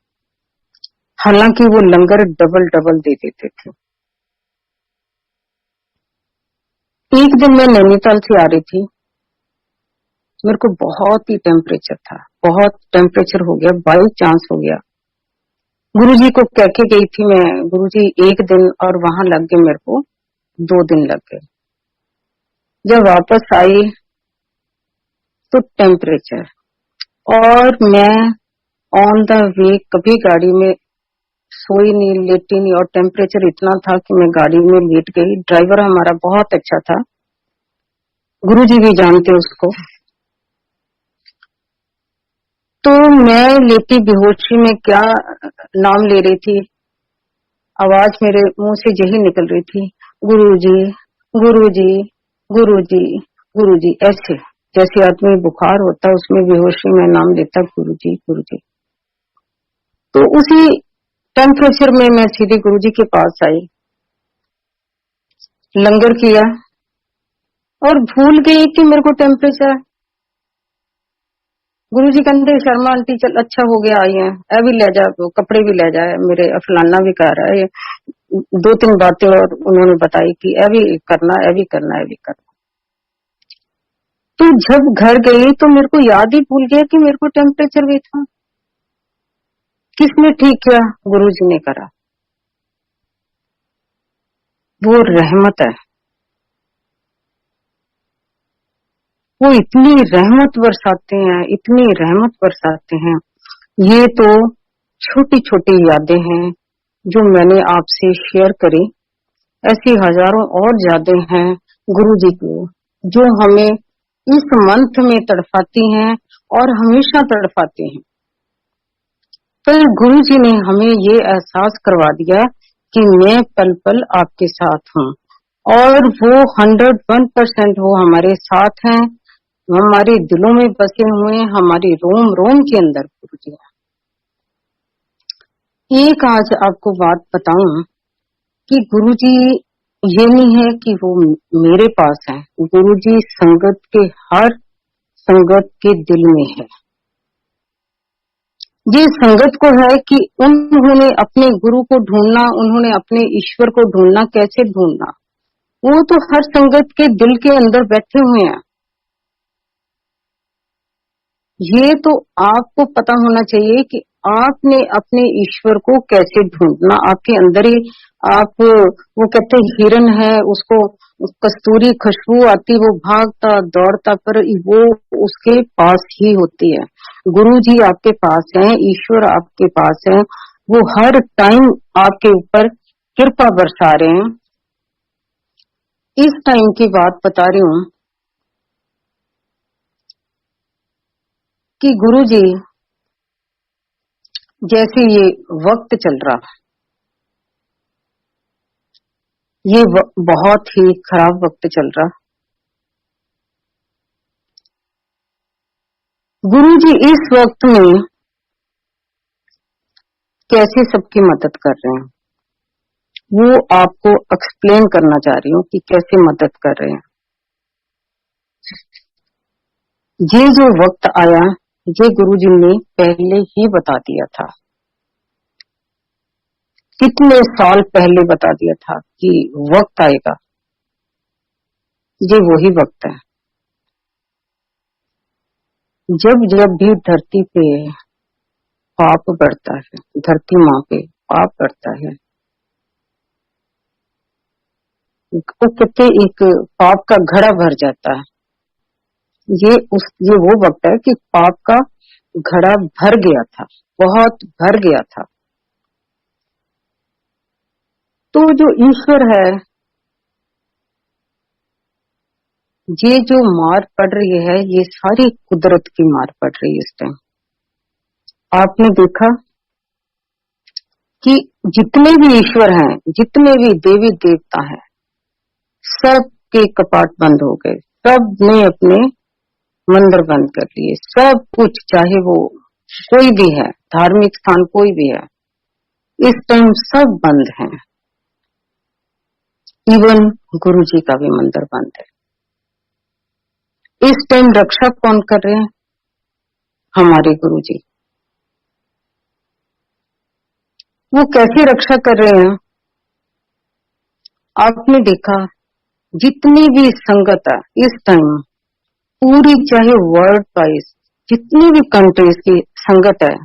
हालांकि वो लंगर डबल डबल दे देते थे। एक दिन मैं नैनीताल से आ रही थी, मेरे को बहुत ही टेम्परेचर था, बहुत टेम्परेचर हो गया, बाई चांस हो गया। गुरुजी को कह के गई थी मैं, गुरुजी 1 दिन, और वहां लग गए मेरे को 2 दिन लग गए। जब वापस आई तो टेम्परेचर, और मैं ऑन द वे कभी गाड़ी में सोई नहीं, लेटी नहीं, और टेम्परेचर इतना था कि मैं गाड़ी में लेट गई। ड्राइवर हमारा बहुत अच्छा था, गुरुजी भी जानते उसको। तो मैं लेटी बेहोशी में क्या नाम ले रही थी, आवाज मेरे मुंह से यही निकल रही थी, गुरुजी गुरुजी गुरुजी गुरुजी, ऐसे जैसे आदमी बुखार होता उसमें बेहोशी में नाम लेता, गुरुजी गुरुजी। तो उसी टेम्परेचर में मैं सीधे गुरुजी के पास आई, लंगर किया, और भूल गई कि मेरे को टेम्परेचर। गुरुजी कहते शर्मा आंटी चल अच्छा हो गया आई है, ए भी ले जा, कपड़े भी ले जाए, मेरे फलाना भी कर रहा है। 2-3 बातें और उन्होंने बताई कि ए भी करना, ए भी करना, ए भी करना। तो जब घर गई तो मेरे को याद ही भूल गया कि मेरे को टेम्परेचर भी था। किसने ठीक किया? गुरुजी ने करा। वो रहमत है, वो इतनी रहमत बरसाते हैं, इतनी रहमत बरसाते हैं। ये तो छोटी छोटी यादें हैं जो मैंने आपसे शेयर करी। ऐसी हजारों और यादें हैं गुरुजी की जो हमें इस मंथ में तड़पाती हैं और हमेशा तड़पाती हैं। पर गुरु जी ने हमें ये एहसास करवा दिया कि मैं पल पल आपके साथ हूँ, और वो 101% वो हमारे साथ हैं, हमारे दिलों में बसे हुए हैं, हमारे रोम रोम के अंदर गुरु जी हैं। एक आज आपको बात बताऊं कि गुरु जी ये नहीं है कि वो मेरे पास है, गुरु जी संगत के हर संगत के दिल में है। ये संगत को है कि उन्होंने अपने गुरु को ढूंढना, उन्होंने अपने ईश्वर को ढूंढना, कैसे ढूंढना, वो तो हर संगत के दिल के अंदर बैठे हुए हैं। ये तो आपको पता होना चाहिए कि आपने अपने ईश्वर को कैसे ढूंढना। आपके अंदर ही आप, वो कहते हैं हिरन है, उसको कस्तूरी खुशबू आती, वो भागता दौड़ता, पर वो उसके पास ही होती है। गुरु जी आपके पास हैं, ईश्वर आपके पास है, वो हर टाइम आपके ऊपर कृपा बरसा रहे हैं। इस टाइम की बात बता रही हूँ कि गुरु जी जैसे ये वक्त चल रहा, ये बहुत ही खराब वक्त चल रहा, गुरु जी इस वक्त में कैसे सबकी मदद कर रहे हैं, वो आपको एक्सप्लेन करना चाह रही हूँ कि कैसे मदद कर रहे हैं। ये जो वक्त आया, ये गुरु जी ने पहले ही बता दिया था, कितने साल पहले बता दिया था कि वक्त आएगा। ये वही वक्त है जब जब भी धरती पे पाप बढ़ता है, धरती माँ पे पाप बढ़ता है, वो कहते एक पाप का घड़ा भर जाता है। ये वो वक्त है कि पाप का घड़ा भर गया था, बहुत भर गया था। तो जो ईश्वर है, ये जो मार पड़ रही है, ये सारी कुदरत की मार पड़ रही है इस टाइम। आपने देखा कि जितने भी ईश्वर हैं, जितने भी देवी देवता हैं, सब के कपाट बंद हो गए, सब ने अपने मंदिर बंद कर लिए, सब कुछ, चाहे वो कोई भी है, धार्मिक स्थान कोई भी है, इस टाइम सब बंद हैं। इवन गुरु जी का भी मंदिर बंद है। इस टाइम रक्षा कौन कर रहे हैं? हमारे गुरु जी। वो कैसे रक्षा कर रहे हैं? आपने देखा जितनी भी संगत है इस टाइम, पूरी, चाहे वर्ल्ड वाइज जितनी भी कंट्रीज की संगत है,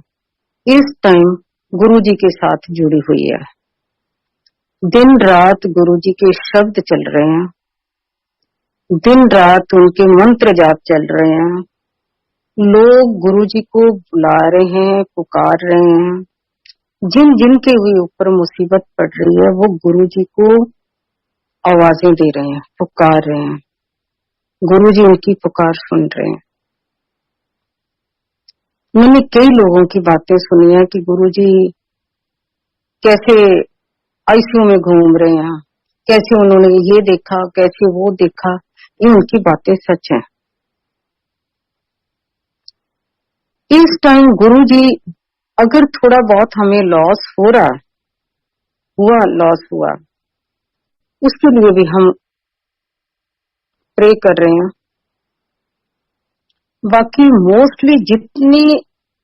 इस टाइम गुरु जी के साथ जुड़ी हुई है। दिन रात गुरु जी के शब्द चल रहे हैं, दिन रात उनके मंत्र जाप चल रहे हैं, लोग गुरु जी को बुला रहे हैं, पुकार रहे हैं। जिन जिन के भी ऊपर मुसीबत पड़ रही है, वो गुरु जी को आवाजें दे रहे हैं, पुकार रहे हैं, गुरु जी उनकी पुकार सुन रहे हैं। मैंने कई लोगों की बातें सुनी है कि गुरु जी कैसे आईसीयू में घूम रहे हैं, कैसे उन्होंने ये देखा, कैसे वो देखा। ये उनकी बातें सच हैं। इस टाइम गुरु जी, अगर थोड़ा बहुत हमें लॉस हो रहा हुआ, लॉस हुआ, उसके लिए भी हम प्रे कर रहे हैं। बाकी मोस्टली जितनी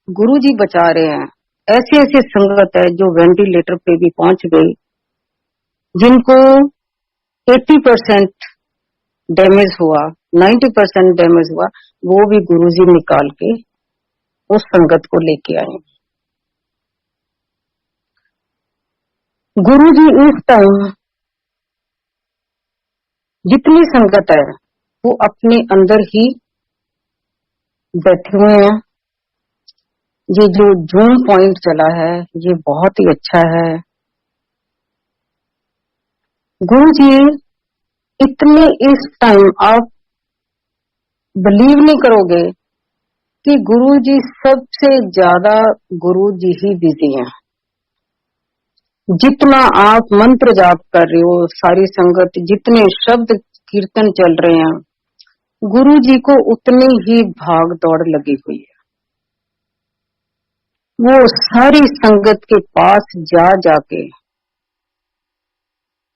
गुरु जी बचा रहे हैं, ऐसे ऐसे संगत है जो वेंटिलेटर पे भी पहुंच गई, जिनको 80% डैमेज हुआ, 90% डैमेज हुआ, वो भी गुरु जी निकाल के उस संगत को लेके आए। गुरु जी इस टाइम जितनी संगत है, वो अपने अंदर ही बैठे हुए हैं। ये जो जूम पॉइंट चला है, ये बहुत ही अच्छा है। गुरु जी इतने, इस टाइम आप बिलीव नहीं करोगे कि गुरु जी सबसे ज्यादा गुरु जी ही बिजी हैं। जितना आप मंत्र जाप कर रहे हो, सारी संगत जितने शब्द कीर्तन चल रहे हैं, गुरु जी को उतनी ही भाग दौड़ लगी हुई है। वो सारी संगत के पास जा जाके,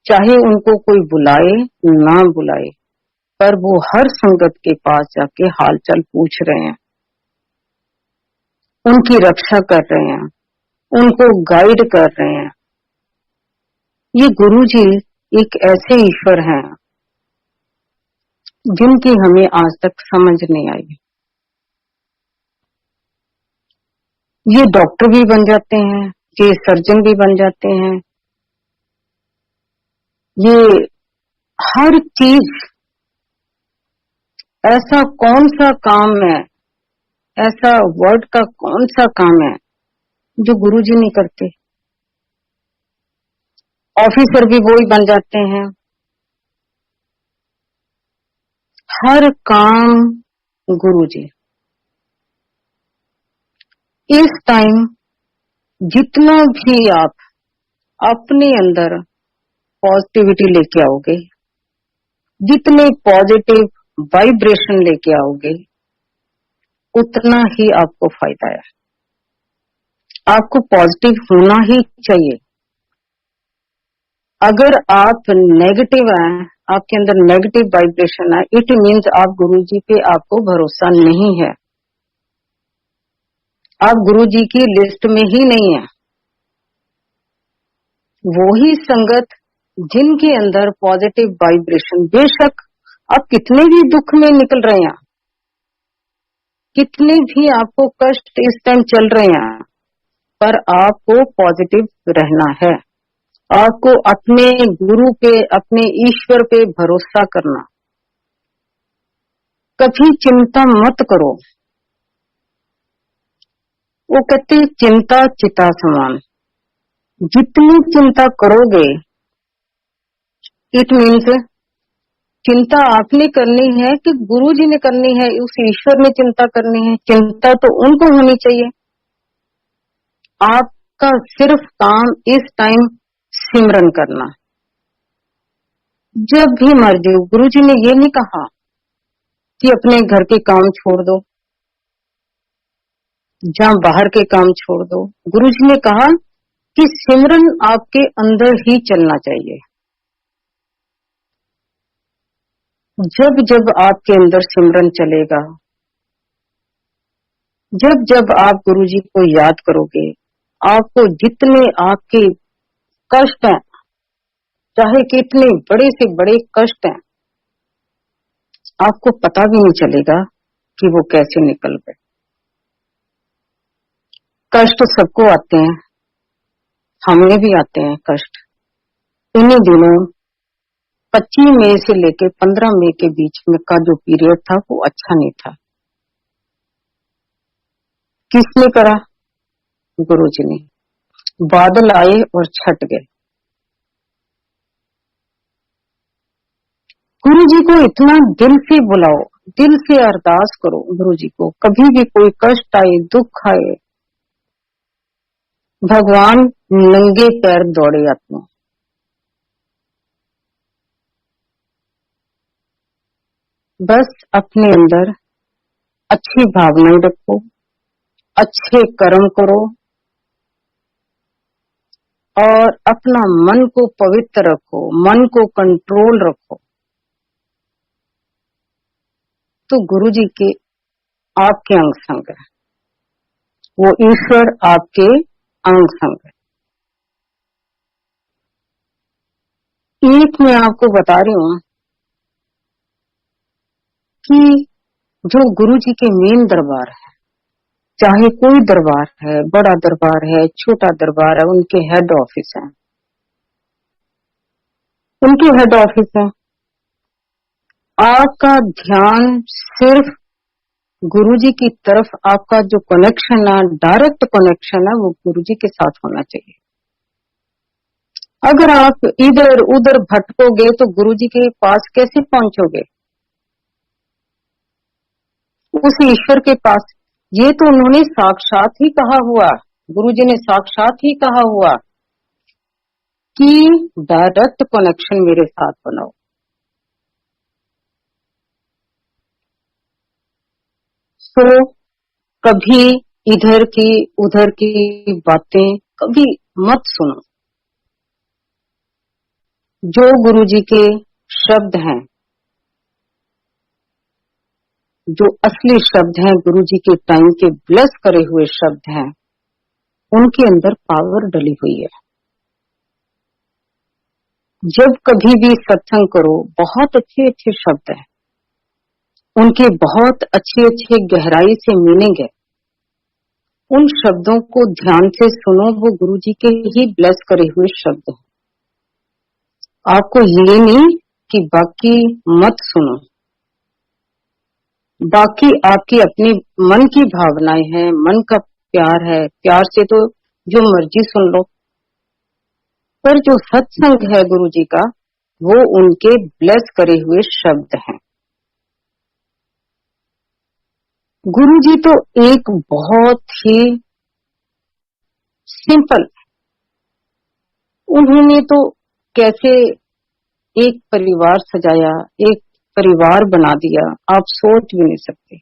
चाहे उनको कोई बुलाए ना बुलाए, पर वो हर संगत के पास जाके हालचाल पूछ रहे हैं, उनकी रक्षा कर रहे हैं, उनको गाइड कर रहे हैं। ये गुरु जी एक ऐसे ईश्वर हैं जिनकी हमें आज तक समझ नहीं आई। ये डॉक्टर भी बन जाते हैं, ये सर्जन भी बन जाते हैं, ये हर चीज, ऐसा कौन सा काम है, ऐसा वर्ड का कौन सा काम है जो गुरुजी नहीं करते। ऑफिसर भी वो ही बन जाते हैं, हर काम गुरुजी। इस टाइम जितना भी आप अपने अंदर पॉजिटिविटी लेके आओगे, जितने पॉजिटिव वाइब्रेशन लेके आओगे, उतना ही आपको फायदा है। आपको पॉजिटिव होना ही चाहिए। अगर आप नेगेटिव हैं, आपके अंदर नेगेटिव वाइब्रेशन है, इट मीन्स आप गुरुजी पे आपको भरोसा नहीं है, आप गुरुजी की लिस्ट में ही नहीं है। वो ही संगत जिनके अंदर पॉजिटिव वाइब्रेशन, बेशक आप कितने भी दुख में निकल रहे हैं, कितने भी आपको कष्ट इस टाइम चल रहे हैं, पर आपको पॉजिटिव रहना है। आपको अपने गुरु पे, अपने ईश्वर पे भरोसा करना। कभी चिंता मत करो। वो कहते हैं चिंता चिता समान। जितनी चिंता करोगे, इट मीन्स चिंता आपने करनी है कि गुरु जी ने करनी है, उस ईश्वर ने चिंता करनी है। चिंता तो उनको होनी चाहिए। आपका सिर्फ काम इस टाइम सिमरन करना। जब भी मर्जी हो, गुरु जी ने ये नहीं कहा कि अपने घर के काम छोड़ दो, जहां बाहर के काम छोड़ दो। गुरु जी ने कहा कि सिमरन आपके अंदर ही चलना चाहिए। जब जब आपके अंदर सिमरन चलेगा, जब जब आप गुरु जी को याद करोगे, आपको जितने आपके कष्ट हैं, चाहे कितने बड़े से बड़े कष्ट हैं, आपको पता भी नहीं चलेगा कि वो कैसे निकल गए। कष्ट सबको आते हैं, हमें भी आते हैं कष्ट। इन्हीं दिनों 25 मई से लेके 15 मई के बीच में का जो पीरियड था वो अच्छा नहीं था। किसने करा? गुरु जी ने। बादल आए और छट गए। गुरु जी को इतना दिल से बुलाओ, दिल से अरदास करो गुरु जी को। कभी भी कोई कष्ट आए, दुख आए, भगवान नंगे पैर दौड़े आते हैं। बस अपने अंदर अच्छी भावनाएं रखो, अच्छे कर्म करो और अपना मन को पवित्र रखो, मन को कंट्रोल रखो, तो गुरु जी के आपके अंग संग है, वो ईश्वर आपके अंग संग है। एक मैं आपको बता रही हूं कि जो गुरु जी के मेन दरबार है, चाहे कोई दरबार है, बड़ा दरबार है, छोटा दरबार है, उनके हेड ऑफिस है, उनके हेड ऑफिस है। आपका ध्यान सिर्फ गुरु जी की तरफ, आपका जो कनेक्शन है, डायरेक्ट कनेक्शन है, वो गुरु जी के साथ होना चाहिए। अगर आप इधर उधर भटकोगे तो गुरु जी के पास कैसे पहुंचोगे? उस ईश्वर के पास ये तो उन्होंने साक्षात ही कहा हुआ, गुरुजी ने साक्षात ही कहा हुआ कि डायरेक्ट कनेक्शन मेरे साथ बनाओ। तो कभी इधर की उधर की बातें कभी मत सुनो। जो गुरुजी के शब्द हैं, जो असली शब्द हैं, गुरुजी के टाइम के ब्लेस करे हुए शब्द हैं, उनके अंदर पावर डली हुई है। जब कभी भी सत्संग करो, बहुत अच्छे अच्छे शब्द हैं, उनके बहुत अच्छे अच्छे गहराई से मीनिंग है। उन शब्दों को ध्यान से सुनो, वो गुरुजी के ही ब्लेस करे हुए शब्द हैं। आपको ये नहीं कि बाकी मत सुनो, बाकी आपकी अपनी मन की भावनाएं हैं, मन का प्यार है, प्यार से तो जो मर्जी सुन लो, पर जो सत्संग है गुरुजी का, वो उनके ब्लेस करे हुए शब्द हैं। गुरुजी तो एक बहुत ही सिंपल, उन्होंने तो कैसे एक परिवार सजाया, एक परिवार बना दिया, आप सोच भी नहीं सकते।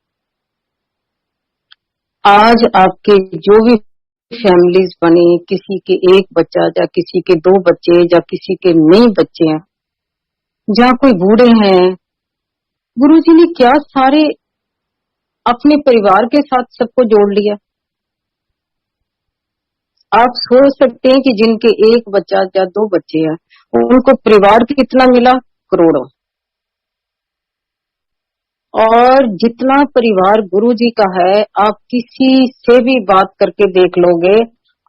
आज आपके जो भी फैमिलीज बने, किसी के एक बच्चा या किसी के 2 बच्चे या किसी के नहीं बच्चे हैं, जहाँ कोई बूढ़े हैं, गुरुजी ने क्या सारे अपने परिवार के साथ सबको जोड़ लिया। आप सोच सकते हैं कि जिनके एक बच्चा या 2 बच्चे हैं, उनको परिवार कितना मिला, करोड़ों। और जितना परिवार गुरुजी का है, आप किसी से भी बात करके देख लोगे,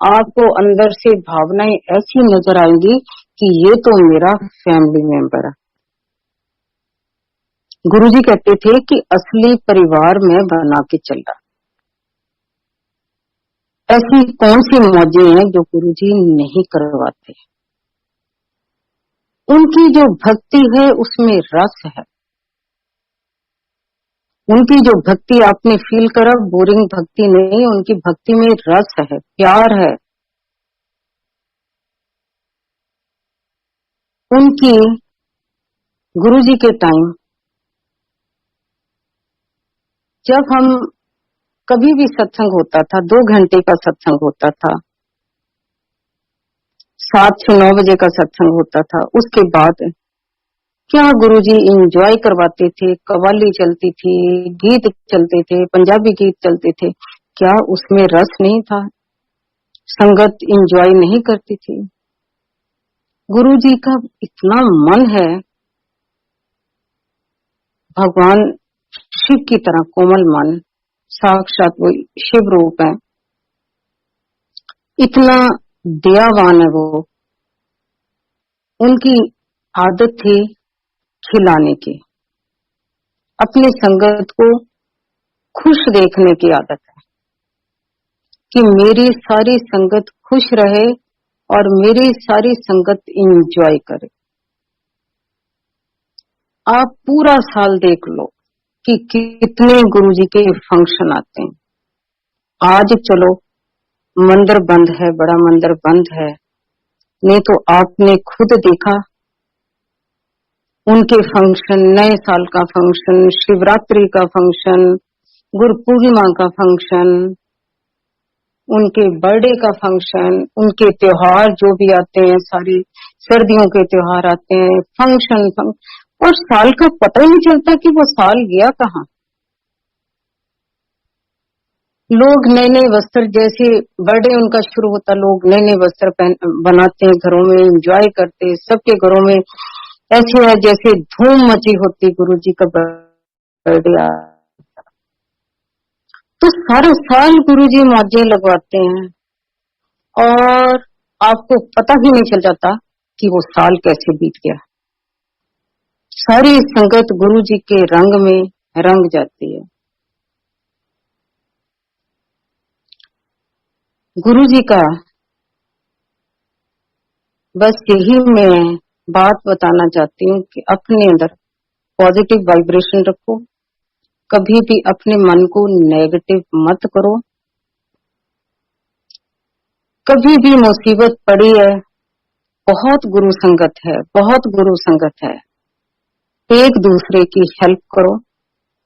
आपको अंदर से भावनाएं ऐसी नजर आएंगी कि ये तो मेरा फैमिली मेंबर है। गुरुजी कहते थे कि असली परिवार में बना के चल रहा। ऐसी कौन सी मौजें हैं जो गुरुजी नहीं करवाते। उनकी जो भक्ति है उसमें रस है। उनकी जो भक्ति आपने फील करा, बोरिंग भक्ति नहीं, उनकी भक्ति में रस है, प्यार है। उनकी गुरुजी के टाइम जब हम कभी भी सत्संग होता था, 2 घंटे का सत्संग होता था, 7 से 9 बजे का सत्संग होता था, उसके बाद क्या गुरुजी एंजॉय करवाते थे। कव्वाली चलती थी, गीत चलते थे, पंजाबी गीत चलते थे, क्या उसमें रस नहीं था? संगत एंजॉय नहीं करती थी? गुरुजी का इतना मन है, भगवान शिव की तरह कोमल मन, साक्षात वो शिव रूप है, इतना दयावान है वो। उनकी आदत थी खिलाने की, अपनी संगत को खुश देखने की आदत है कि मेरी सारी संगत खुश रहे और मेरी सारी संगत एंजॉय करे। आप पूरा साल देख लो कि कितने गुरुजी के फंक्शन आते हैं। आज चलो मंदिर बंद है, बड़ा मंदिर बंद है, नहीं तो आपने खुद देखा उनके फंक्शन, नए साल का फंक्शन, शिवरात्रि का फंक्शन, गुरु पूर्णिमा का फंक्शन, उनके बर्थडे का फंक्शन, उनके त्योहार जो भी आते हैं, सारी सर्दियों के त्योहार आते हैं, फंक्शन और साल का पता ही नहीं चलता कि वो साल गया कहाँ। लोग नए नए वस्त्र, जैसे बर्थडे उनका शुरू होता, लोग नए नए वस्त्र बनाते हैं, घरों में एंजॉय करते हैं, सबके घरों में ऐसे है जैसे धूम मची होती गुरुजी का बर्थडे आ। तो सारा साल गुरुजी मौजें लगवाते हैं और आपको पता भी नहीं चल जाता कि वो साल कैसे बीत गया। सारी संगत गुरुजी के रंग में रंग जाती है। गुरुजी का बस यही मैं बात बताना चाहती हूँ कि अपने अंदर पॉजिटिव वाइब्रेशन रखो, कभी भी अपने मन को नेगेटिव मत करो। कभी भी मुसीबत पड़ी है, बहुत गुरु संगत है, बहुत गुरु संगत है, एक दूसरे की हेल्प करो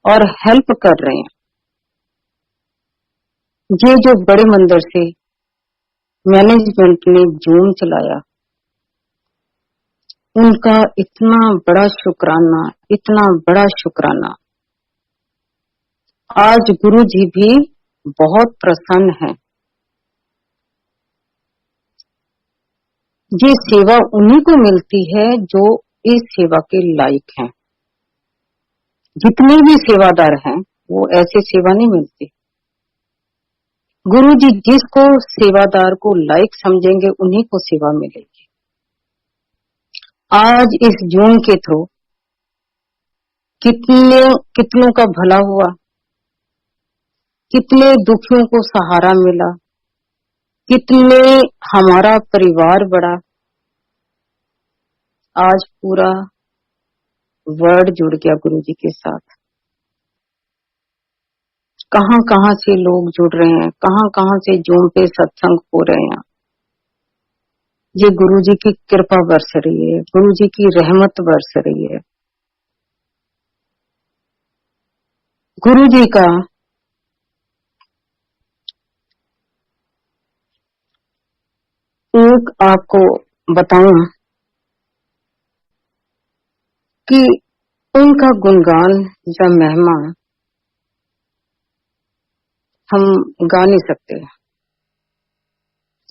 और हेल्प कर रहे हैं। ये जो बड़े मंदिर से मैनेजमेंट ने जूम चलाया, उनका इतना बड़ा शुक्राना, इतना बड़ा शुक्राना। आज गुरु जी भी बहुत प्रसन्न हैं। ये सेवा उन्हीं को मिलती है जो इस सेवा के लायक हैं। जितने भी सेवादार हैं वो ऐसे सेवा नहीं मिलती। गुरु जी जिसको सेवादार को लायक समझेंगे उन्हीं को सेवा मिलेगी। आज इस जून के थ्रू कितनों का भला हुआ, कितने दुखियों को सहारा मिला, कितने हमारा परिवार बढ़ा। आज पूरा वर्ल्ड जुड़ गया गुरु जी के साथ। कहां कहां से लोग जुड़ रहे हैं, कहां कहां से जूम पे सत्संग हो रहे हैं। ये गुरु जी की कृपा बरस रही है, गुरु जी की रहमत बरस रही है। गुरु जी का एक आपको बताऊं कि उनका गुणगान या महिमा हम गा नहीं सकते।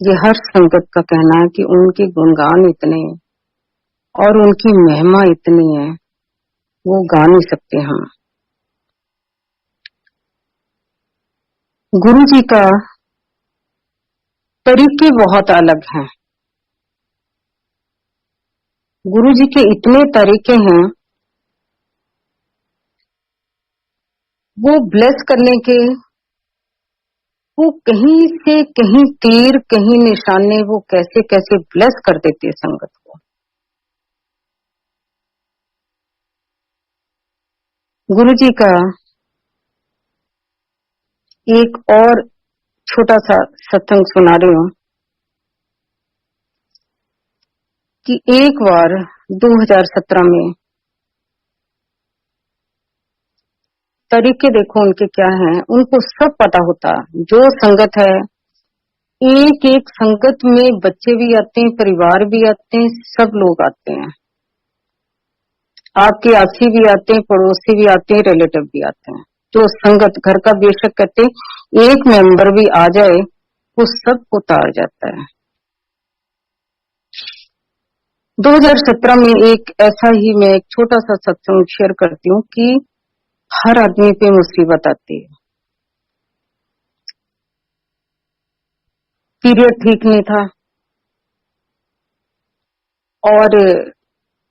ये हर संगत का कहना है कि उनके गुणगान इतने और उनकी महिमा इतनी है, वो गा नहीं सकते हम। गुरु जी का तरीके बहुत अलग हैं। गुरु जी के इतने तरीके हैं, वो ब्लेस करने के, वो कहीं से कहीं तीर कहीं निशाने, वो कैसे कैसे ब्लेस कर देते संगत को। गुरु जी का एक और छोटा सा सत्संग सुना रही हूं कि एक बार 2017 में, तरीके देखो उनके क्या हैं, उनको सब पता होता। जो संगत है, एक एक संगत में बच्चे भी आते हैं, परिवार भी आते हैं, सब लोग आते हैं। आपके आसी भी आते हैं, पड़ोसी भी आते हैं, रिलेटिव भी आते हैं। जो संगत घर का बेशक कहते एक मेंबर भी आ जाए वो सब उतार जाता है। 2017 में एक ऐसा ही मैं एक छोटा सा सत्संग शेयर करती हूँ कि हर आदमी पे मुसीबत आती है। पीरियड ठीक नहीं था और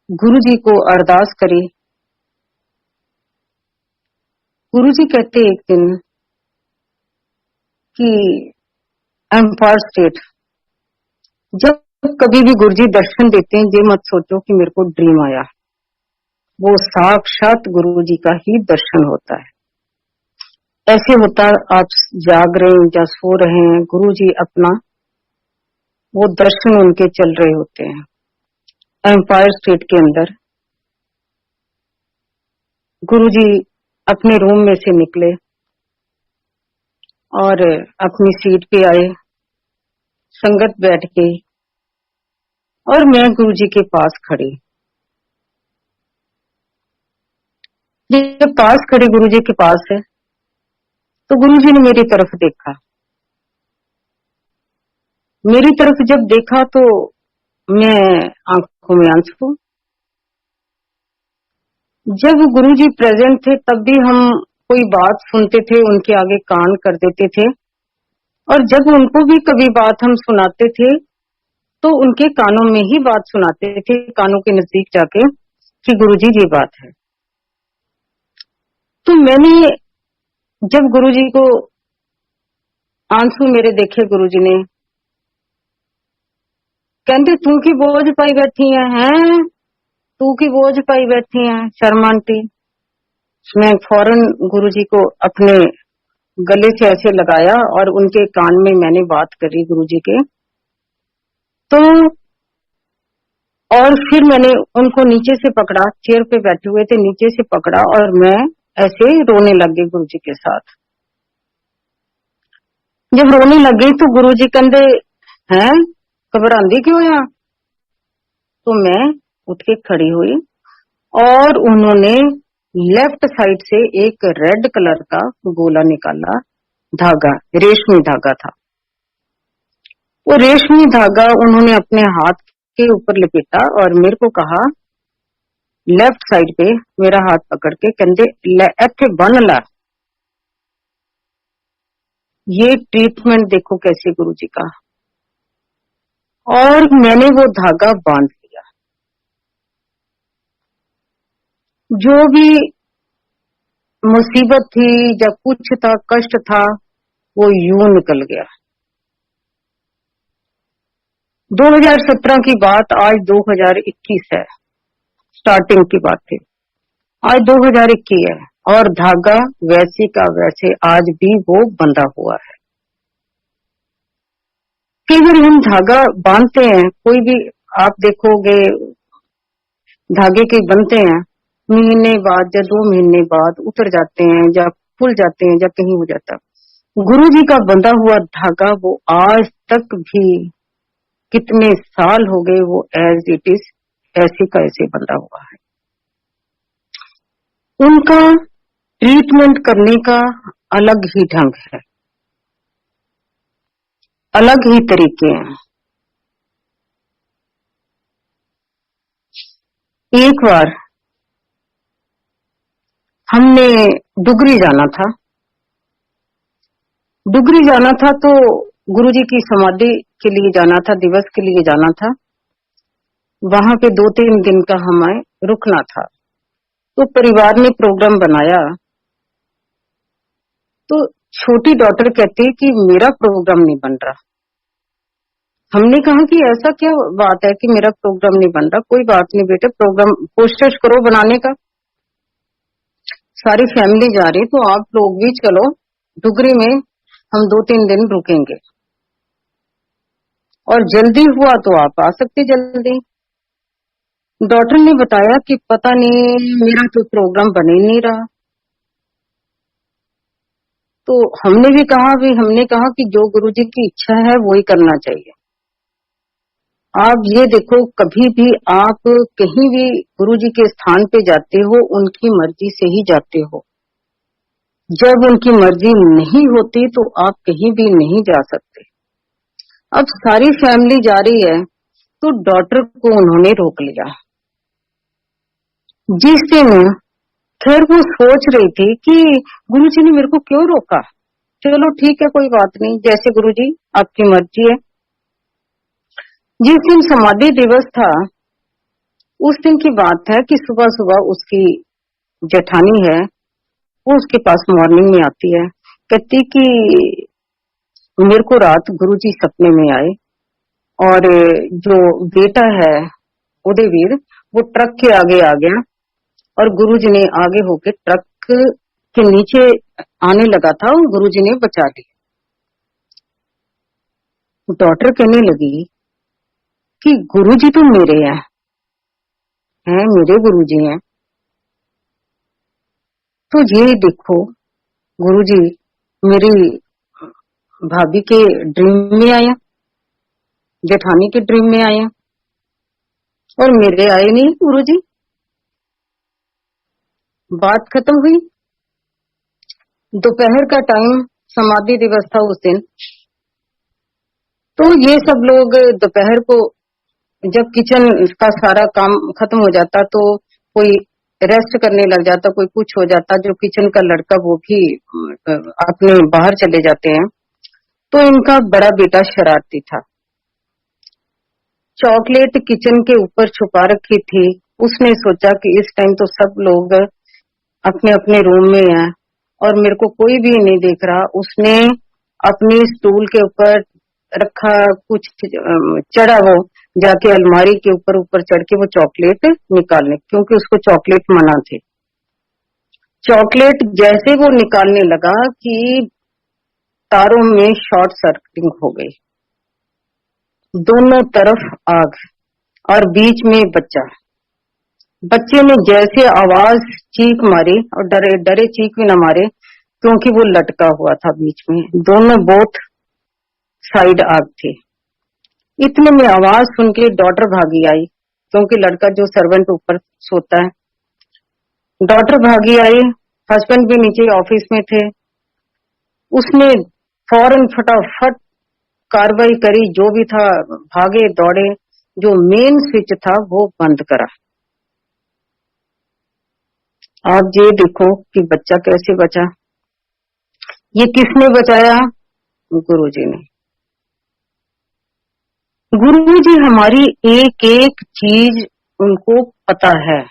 गुरु जी को अरदास करी। गुरु जी कहते एक दिन कि एम्पायर स्टेट, जब कभी भी गुरु जी दर्शन देते हैं, ये मत सोचो कि मेरे को ड्रीम आया, वो साक्षात गुरु जी का ही दर्शन होता है। ऐसे होता आप जाग रहे हैं या सो रहे हैं, गुरु जी अपना वो दर्शन उनके चल रहे होते हैं। एम्पायर स्टेट के अंदर गुरु जी अपने रूम में से निकले और अपनी सीट पे आए, संगत बैठ गई और मैं गुरु जी के पास खड़ी। जब पास खड़ी गुरु जी के पास है तो गुरु जी ने मेरी तरफ देखा। मेरी तरफ जब देखा तो मैं आंखों में आंसू। जब गुरु जी प्रेजेंट थे तब भी हम कोई बात सुनते थे, उनके आगे कान कर देते थे, और जब उनको भी कभी बात हम सुनाते थे तो उनके कानों में ही बात सुनाते थे, कानों के नजदीक जाके कि गुरु जी ये बात है। तो मैंने जब गुरु जी को आंसू मेरे देखे, गुरु जी ने कहते तू की बोझ पाई बैठी है, तू की बोझ पाई बैठी है शर्मा आंटी। मैं फौरन गुरुजी को अपने गले से ऐसे लगाया और उनके कान में मैंने बात करी गुरुजी के। तो और फिर मैंने उनको नीचे से पकड़ा, चेयर पे बैठे हुए थे, नीचे से पकड़ा और मैं ऐसे रोने लग गई गुरुजी के साथ। जब रोने लग गई तो गुरुजी कहते हैं घबरांदी क्यों है? तो मैं उठ के खड़ी हुई और उन्होंने लेफ्ट साइड से एक रेड कलर का गोला निकाला, धागा, रेशमी धागा था। वो रेशमी धागा उन्होंने अपने हाथ के ऊपर लपेटा और मेरे को कहा, लेफ्ट साइड पे मेरा हाथ पकड़ के कहते इथे बन ला। ये ट्रीटमेंट देखो कैसे गुरुजी का। और मैंने वो धागा बांध लिया। जो भी मुसीबत थी या कुछ था, कष्ट था, वो यूं निकल गया। 2017 की बात आज 2021 है, स्टार्टिंग की बात थी। आज 2021 है और धागा वैसे का वैसे आज भी वो बंधा हुआ है। कई बार हम धागा बांधते हैं, कोई भी आप देखोगे धागे के बनते हैं, महीने बाद या 2 महीने बाद उतर जाते हैं या खुल जाते हैं या कहीं हो जाता। गुरु जी का बंधा हुआ धागा वो आज तक भी, कितने साल हो गए, वो एज इट इज ऐसे का ऐसे बंधा हुआ है। उनका ट्रीटमेंट करने का अलग ही ढंग है, अलग ही तरीके हैं। एक बार हमने डुगरी जाना था। डुगरी जाना था तो गुरुजी की समाधि के लिए जाना था, दिवस के लिए जाना था। वहां पे 2-3 दिन का हमें रुकना था। तो परिवार ने प्रोग्राम बनाया। तो छोटी डॉटर कहती कि मेरा प्रोग्राम नहीं बन रहा। हमने कहा कि ऐसा क्या बात है कि मेरा प्रोग्राम नहीं बन रहा? कोई बात नहीं बेटे, प्रोग्राम कोशिश करो बनाने का। सारी फैमिली जा रही तो आप लोग भी चलो, डुगरी में हम 2-3 दिन रुकेंगे और जल्दी हुआ तो आप आ सकते जल्दी। डॉक्टर ने बताया कि पता नहीं मेरा तो प्रोग्राम बन ही नहीं रहा। तो हमने भी कहा कि जो गुरुजी की इच्छा है वो ही करना चाहिए। आप ये देखो, कभी भी आप कहीं भी गुरुजी के स्थान पे जाते हो, उनकी मर्जी से ही जाते हो। जब उनकी मर्जी नहीं होती तो आप कहीं भी नहीं जा सकते। अब सारी फैमिली जा रही है तो डॉक्टर को उन्होंने रोक लिया। जिस दिन खैर वो सोच रही थी कि गुरुजी ने मेरे को क्यों रोका, चलो ठीक है कोई बात नहीं, जैसे गुरुजी आपकी मर्जी है। जिस दिन समाधि दिवस था उस दिन की बात है कि सुबह सुबह उसकी जेठानी है, वो उसके पास मॉर्निंग में आती है, कहती कि मेरे को रात गुरुजी सपने में आए और जो बेटा है उदयवीर वो ट्रक के आगे आ गया और गुरुजी ने आगे होके ट्रक के नीचे आने लगा था और गुरुजी ने बचा लिया। डॉक्टर कहने लगी कि गुरुजी तो मेरे हैं, मेरे गुरुजी हैं। तो ये देखो, गुरुजी मेरी भाभी के ड्रीम में आया, जेठानी के ड्रीम में आया और मेरे आए नहीं गुरुजी। बात खत्म हुई। दोपहर का टाइम, समाधि दिवस था उस दिन। तो ये सब लोग दोपहर को जब किचन का सारा काम खत्म हो जाता तो कोई रेस्ट करने लग जाता, कोई कुछ हो जाता, जो किचन का लड़का वो भी अपने बाहर चले जाते हैं। तो इनका बड़ा बेटा शरारती था, चॉकलेट किचन के ऊपर छुपा रखी थी। उसने सोचा कि इस टाइम तो सब लोग अपने अपने रूम में हैं और मेरे को कोई भी नहीं देख रहा। उसने अपनी स्टूल के ऊपर रखा कुछ, चढ़ा वो जाके अलमारी के ऊपर चढ़ के वो चॉकलेट निकालने, क्योंकि उसको चॉकलेट मना थे। चॉकलेट जैसे वो निकालने लगा कि तारों में शॉर्ट सर्किटिंग हो गई, दोनों तरफ आग और बीच में बच्चा। बच्चे ने जैसे आवाज चीख मारी, और डरे डरे चीख भी न मारे क्योंकि वो लटका हुआ था बीच में, दोनों बोथ साइड आग थे। इतने में आवाज सुन के डॉटर भागी आई, क्योंकि लड़का जो सर्वेंट ऊपर सोता है, डॉटर भागी आई, हस्बैंड भी नीचे ऑफिस में थे। उसने फौरन फटाफट कार्रवाई करी, जो भी था भागे दौड़े, जो मेन स्विच था वो बंद करा। आप ये देखो कि बच्चा कैसे बचा। ये किसने बचाया? गुरुजी ने। गुरुजी हमारी एक एक चीज उनको पता है।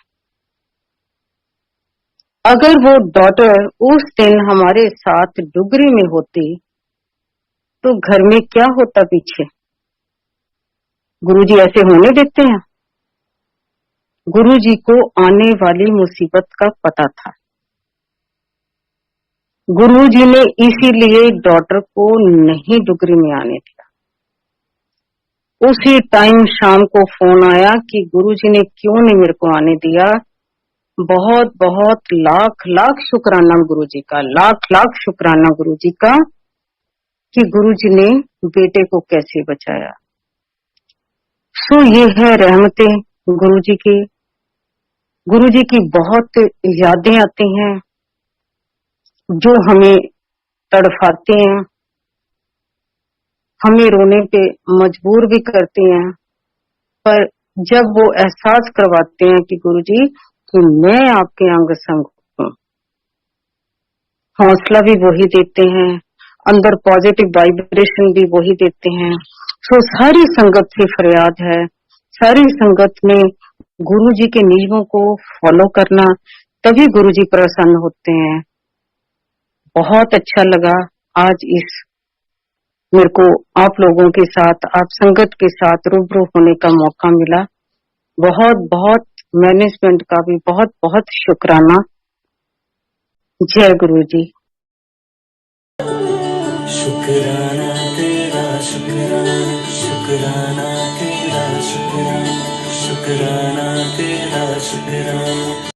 अगर वो डॉटर उस दिन हमारे साथ डुगरी में होती तो घर में क्या होता पीछे? गुरुजी ऐसे होने देते हैं? गुरुजी को आने वाली मुसीबत का पता था। गुरुजी ने इसीलिए डॉटर को नहीं डुगरी में आने दिया। उसी टाइम शाम को फोन आया कि गुरुजी ने क्यों नहीं मेरे को आने दिया। बहुत बहुत लाख लाख शुक्राना गुरुजी का, लाख लाख शुक्राना गुरुजी का कि गुरुजी ने बेटे को कैसे बचाया। सो ये है रहमतें गुरुजी की। गुरुजी की बहुत यादें आती हैं जो हमें तड़फाते हैं, हमें रोने पे मजबूर भी करते हैं, पर जब वो एहसास करवाते हैं कि गुरुजी कि मैं आपके अंग संग हूँ, हौसला भी वही देते हैं, अंदर पॉजिटिव वाइब्रेशन भी वही देते हैं। सो सारी संगत से फरियाद है, सारी संगत में गुरुजी के नियमों को फॉलो करना, तभी गुरुजी प्रसन्न होते हैं। बहुत अच्छा लगा आज इस मेरे को आप लोगों के साथ, आप संगत के साथ रूबरू होने का मौका मिला। बहुत बहुत मैनेजमेंट का भी बहुत बहुत शुक्राना। जय गुरु जी। शुक्राना तेरा शुक्राना, शुक्राना तेरा शुक्राना, शुक्राना तेरा शुक्राना।